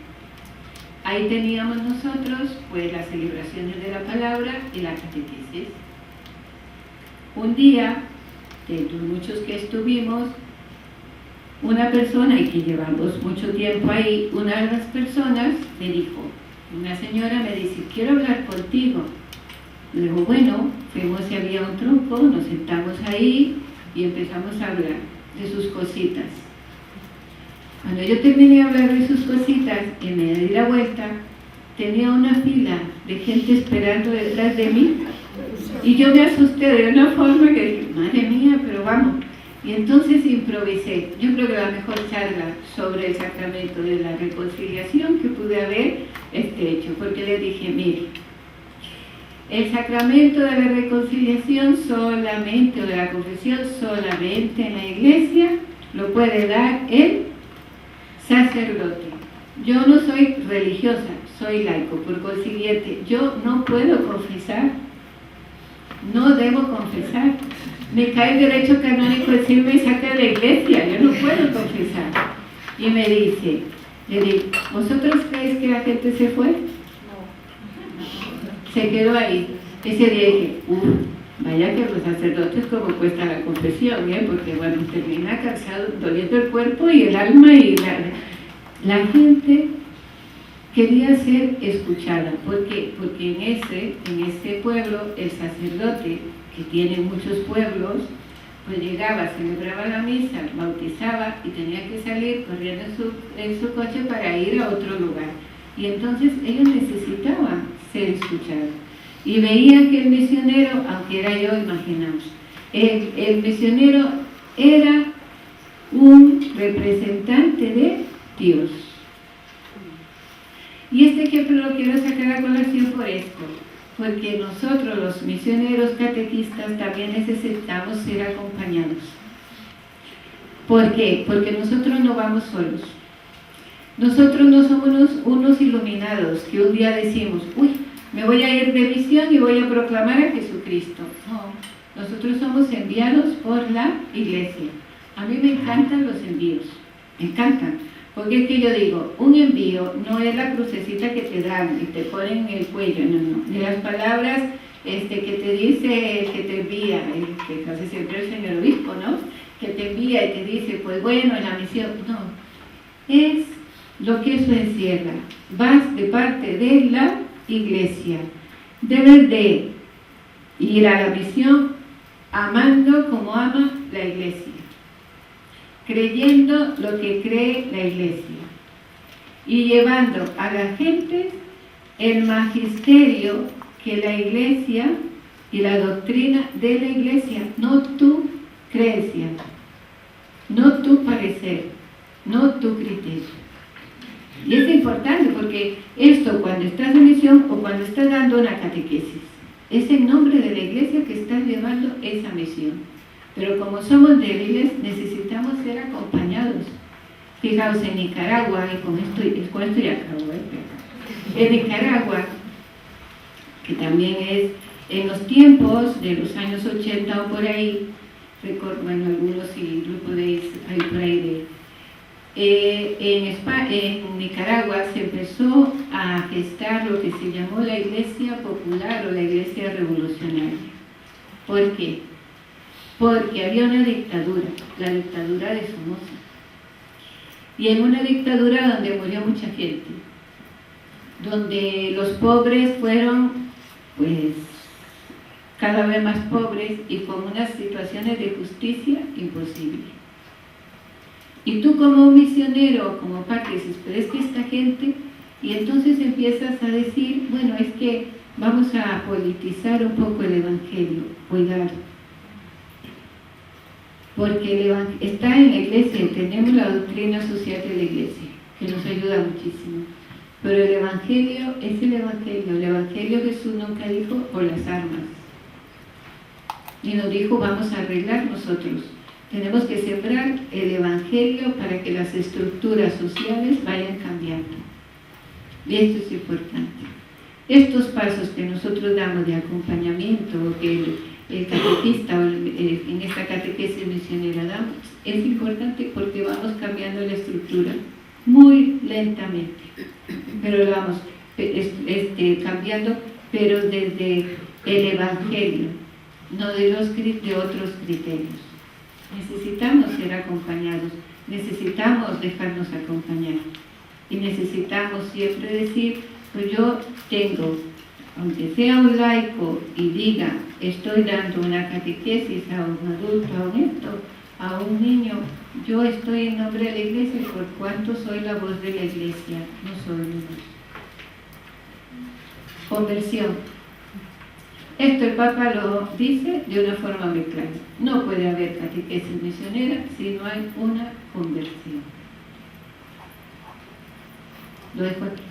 Ahí teníamos nosotros pues las celebraciones de la palabra y la catequesis. Un día, de los muchos que estuvimos, una persona, y que llevamos mucho tiempo ahí, una de las personas me dijo, una señora me dice, quiero hablar contigo. Le digo, bueno, fuimos y había un tronco, nos sentamos ahí y empezamos a hablar de sus cositas. Cuando yo terminé de hablar de sus cositas y me di la vuelta, tenía una fila de gente esperando detrás de mí y yo me asusté de una forma que dije, madre mía, pero vamos. Y entonces improvisé. Yo creo que la mejor charla sobre el sacramento de la reconciliación que pude haber hecho, porque le dije, mire, el sacramento de la reconciliación solamente, o de la confesión solamente en la iglesia, lo puede dar el sacerdote. Yo no soy religiosa, soy laico, por consiguiente, yo no puedo confesar, no debo confesar. Me cae el derecho canónico decirme y saca de la iglesia, yo no puedo confesar. Y me dice, le digo, ¿vosotros creéis que la gente se fue? No. Se quedó ahí. Ese día dije, vaya que los sacerdotes como cuesta la confesión, porque bueno, termina cansado, doliendo el cuerpo y el alma, y la gente quería ser escuchada, porque en ese pueblo el sacerdote, que tiene muchos pueblos, pues llegaba, celebraba la misa, bautizaba y tenía que salir corriendo en su coche para ir a otro lugar. Y entonces ellos necesitaban ser escuchados. Y veían que el misionero, aunque era yo, imaginamos, el misionero era un representante de Dios. Y este ejemplo lo quiero sacar a colación por esto, porque nosotros los misioneros catequistas también necesitamos ser acompañados. ¿Por qué? Porque nosotros no vamos solos. Nosotros no somos unos iluminados que un día decimos, me voy a ir de misión y voy a proclamar a Jesucristo. No, nosotros somos enviados por la iglesia. A mí me encantan los envíos, me encantan. Porque es que yo digo, un envío no es la crucecita que te dan y te ponen en el cuello, no. Ni las palabras que te dice el que te envía, que casi siempre el señor obispo, ¿no? Que te envía y te dice, pues bueno, en la misión. No, es lo que eso encierra. Vas de parte de la iglesia. Debes de ir a la misión amando como ama la iglesia, creyendo lo que cree la iglesia y llevando a la gente el magisterio que la iglesia y la doctrina de la Iglesia, no tu creencia, no tu parecer, no tu criterio. Y es importante porque esto cuando estás en misión o cuando estás dando una catequesis, es en nombre de la Iglesia que estás llevando esa misión. Pero como somos débiles, necesitamos ser acompañados. Fijaos, en Nicaragua, y con esto ya acabo, en Nicaragua, que también es en los tiempos de los años 80 o por ahí, bueno, algunos si lo podéis, hay por ahí en Nicaragua se empezó a gestar lo que se llamó la Iglesia Popular o la Iglesia Revolucionaria. ¿Por qué? Porque había una dictadura, la dictadura de Somoza. Y en una dictadura donde murió mucha gente, donde los pobres fueron, pues, cada vez más pobres y con unas situaciones de justicia imposibles. Y tú como misionero, como parte, dices, pero es que esta gente, y entonces empiezas a decir, bueno, es que vamos a politizar un poco el Evangelio, cuidado. Porque está en la Iglesia, tenemos la doctrina social de la Iglesia, que nos ayuda muchísimo. Pero el Evangelio es el Evangelio Jesús nunca dijo por las armas. Y nos dijo, vamos a arreglar nosotros. Tenemos que sembrar el Evangelio para que las estructuras sociales vayan cambiando. Y esto es importante. Estos pasos que nosotros damos de acompañamiento, que el catequista en esta catequesis misionera damos, es importante porque vamos cambiando la estructura muy lentamente. Pero lo vamos cambiando, pero desde el Evangelio, no de otros criterios. Necesitamos ser acompañados, necesitamos dejarnos acompañar y necesitamos siempre decir, pues yo tengo, aunque sea un laico y diga, estoy dando una catequesis a un adulto, a un niño, yo estoy en nombre de la Iglesia y por cuanto soy la voz de la Iglesia, no soy mi voz. Conversión. Esto el Papa lo dice de una forma muy clara. No puede haber catequesis misionera si no hay una conversión. Lo dejo aquí.